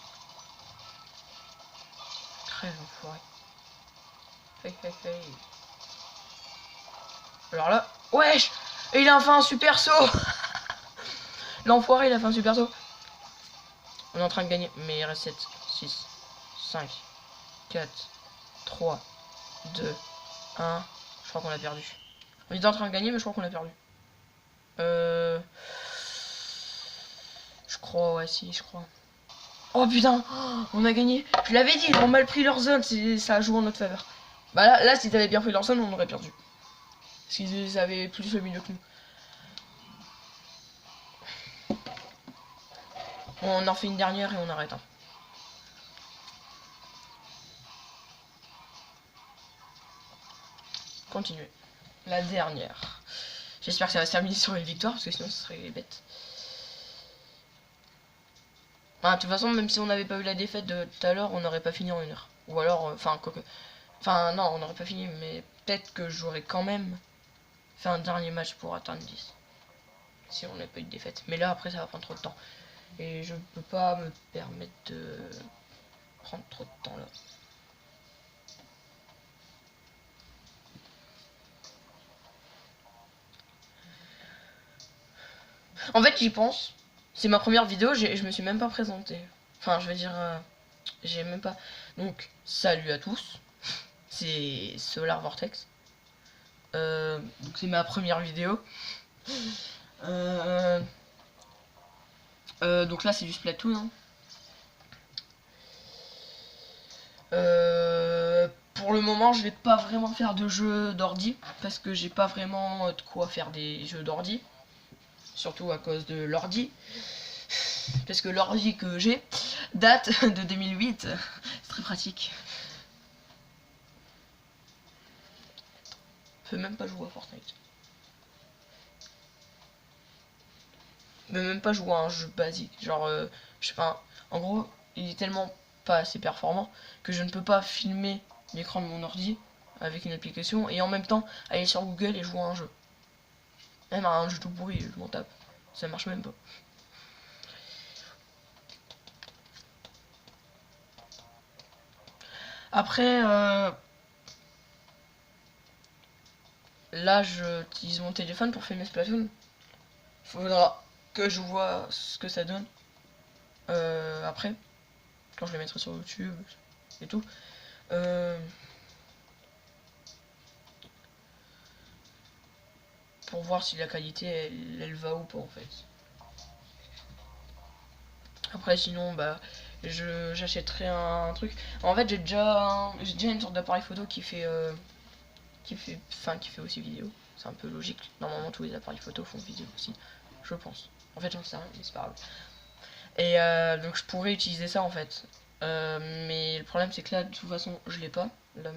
S1: Très enfoiré. Hey, hey, hey. Alors là... Wesh. Et il a fait un super saut. L'enfoiré il a fait un super saut. On est en train de gagner. Mais il reste 7, 6, 5, 4, 3, 2, 1. Je crois qu'on l'a perdu. On est en train de gagner mais je crois qu'on l'a perdu. Je crois, ouais, si, je crois. Oh putain, on a gagné. Je l'avais dit, ils ont mal pris leur zone, ça a joué en notre faveur. Bah là s'ils avaient bien pris leur zone, on aurait perdu. Parce qu'ils avaient plus le milieu que nous. On en fait une dernière et on arrête. Hein. Continuez. La dernière. J'espère que ça va se terminer sur une victoire, parce que sinon ce serait bête. Enfin, de toute façon, même si on n'avait pas eu la défaite de tout à l'heure, on n'aurait pas fini en 1 heure. Ou alors, enfin, enfin, non, on n'aurait pas fini, mais peut-être que j'aurais quand même fait un dernier match pour atteindre 10. Si on n'a pas eu de défaite. Mais là, après, ça va prendre trop de temps. Et je peux pas me permettre de prendre trop de temps là. En fait, j'y pense. C'est ma première vidéo, je me suis même pas présenté. Enfin, je veux dire, j'ai même pas. Donc, salut à tous. C'est Solar Vortex. Donc, c'est ma première vidéo. Donc là, c'est du Splatoon. Hein. Pour le moment, je vais pas vraiment faire de jeux d'ordi parce que j'ai pas vraiment de quoi faire des jeux d'ordi. Surtout à cause de l'ordi. Parce que l'ordi que j'ai date de 2008. C'est très pratique. Je peux même pas jouer à Fortnite. Je peux même pas jouer à un jeu basique. Genre, je sais pas. En gros, il est tellement pas assez performant que je ne peux pas filmer l'écran de mon ordi avec une application et en même temps aller sur Google et jouer à un jeu. Même à un jeu tout pourri, je m'en tape. Ça marche même pas. Après, là, j'utilise mon téléphone pour filmer Splatoon. Faudra que je vois ce que ça donne. Après, quand je le mettrai sur YouTube et tout. Pour voir si la qualité elle va ou pas en fait. Après sinon bah j'achèterai un truc. En fait j'ai déjà une sorte d'appareil photo qui fait aussi vidéo. C'est un peu logique. Normalement tous les appareils photo font vidéo aussi. Je pense. En fait j'en sais rien mais c'est pas grave. Et donc je pourrais utiliser ça en fait. Mais le problème c'est que là de toute façon je l'ai pas. Là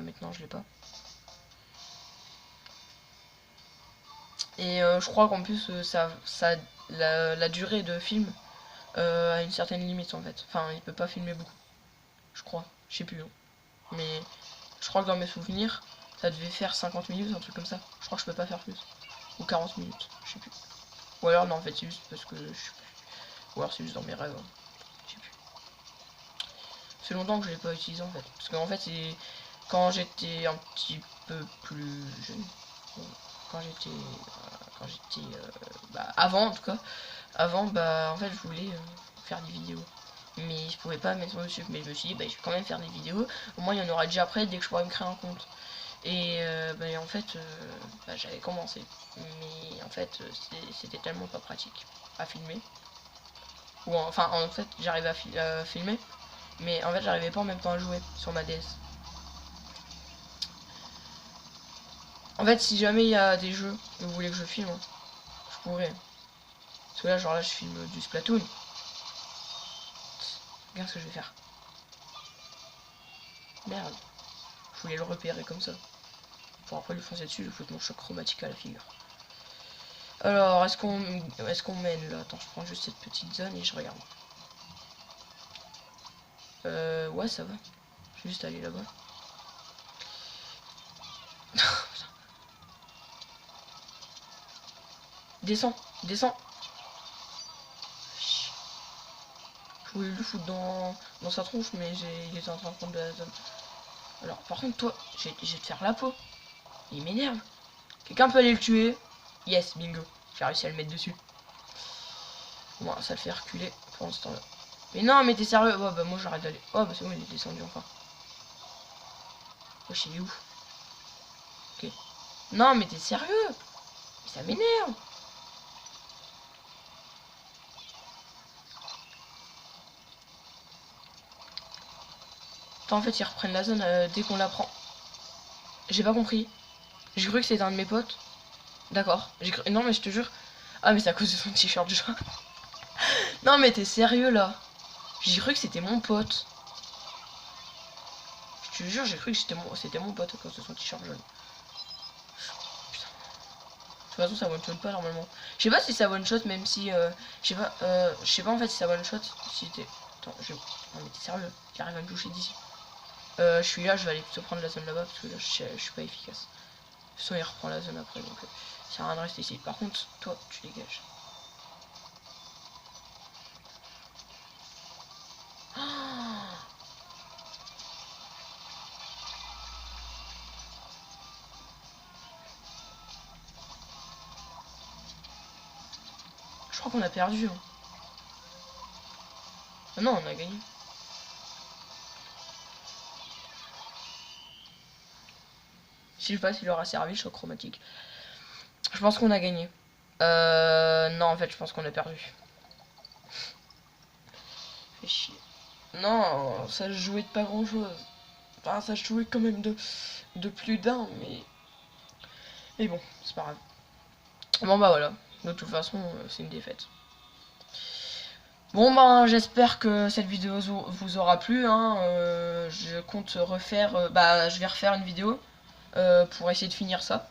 S1: maintenant je l'ai pas. Et je crois qu'en plus la durée de film a une certaine limite en fait. Enfin il peut pas filmer beaucoup. Je crois. Je sais plus. Hein. Mais je crois que dans mes souvenirs ça devait faire 50 minutes, un truc comme ça. Je crois que je peux pas faire plus. Ou 40 minutes. Je sais plus. Ou alors non en fait c'est juste parce que je sais plus. Ou alors c'est juste dans mes rêves. Hein. Je sais plus. C'est longtemps que je l'ai pas utilisé en fait. Parce qu'en fait c'est quand j'étais un petit peu plus jeune. Quand j'étais bah, avant en tout cas avant bah en fait je voulais faire des vidéos mais je pouvais pas mettre sur YouTube mais je me suis dit bah je vais quand même faire des vidéos au moins il y en aura déjà après dès que je pourrai me créer un compte et bah, en fait bah, j'avais commencé mais en fait c'était tellement pas pratique à filmer ou enfin en fait j'arrivais à filmer mais en fait j'arrivais pas en même temps à jouer sur ma DS. En fait, si jamais il y a des jeux que vous voulez que je filme, je pourrais. Parce que là, genre là, je filme du Splatoon. Regarde ce que je vais faire. Merde. Je voulais le repérer comme ça. Pour après lui foncer dessus, je foutre mon choc chromatique à la figure. Alors, est-ce qu'on mène là? Attends, je prends juste cette petite zone et je regarde. Ouais, ça va. Je vais juste aller là-bas. Descends, descends. Je voulais le foutre dans sa tronche, mais il était en train de prendre de la zone. Alors, par contre, toi, je vais te faire la peau. Il m'énerve. Quelqu'un peut aller le tuer. Yes, bingo. J'ai réussi à le mettre dessus. Bon, ça le fait reculer pour l'instant là. Mais non, mais t'es sérieux? Oh, bah moi j'arrête d'aller. Oh, bah c'est bon, il est descendu enfin. Wesh, il est où? Ok. Non, mais t'es sérieux? Mais ça m'énerve. Attends, en fait, ils reprennent la zone dès qu'on la prend. J'ai pas compris. J'ai cru que c'était un de mes potes. D'accord. J'ai cru... Non, mais je te jure. Ah, mais c'est à cause de son t-shirt jaune. Non, mais t'es sérieux là? J'ai cru que c'était mon pote. Je te jure, j'ai cru que c'était mon pote à cause de son t-shirt jaune. Putain. De toute façon, ça one shot pas normalement. Je sais pas si ça one shot, même si. Je sais pas en fait si ça one shot. Si t'es. Attends, non, mais t'es sérieux? J'arrive à me toucher d'ici. Je suis là, je vais aller plutôt prendre la zone là-bas parce que là, je suis pas efficace. De toute façon, il reprend la zone après donc. Ça sert à rien de rester ici. Par contre, toi, tu dégages. Je crois qu'on a perdu. Hein. Ah non, on a gagné. Je sais pas s'il aura servi le choc chromatique. Je pense qu'on a gagné. Non, en fait, je pense qu'on a perdu. Fait chier. Non, ça jouait de pas grand chose. Enfin, ça jouait quand même de plus d'un, mais bon, c'est pas grave. Bon, bah voilà. De toute façon, c'est une défaite. Bon, ben, j'espère que cette vidéo vous aura plu. Hein. Je compte refaire. Bah, je vais refaire une vidéo pour essayer de finir ça.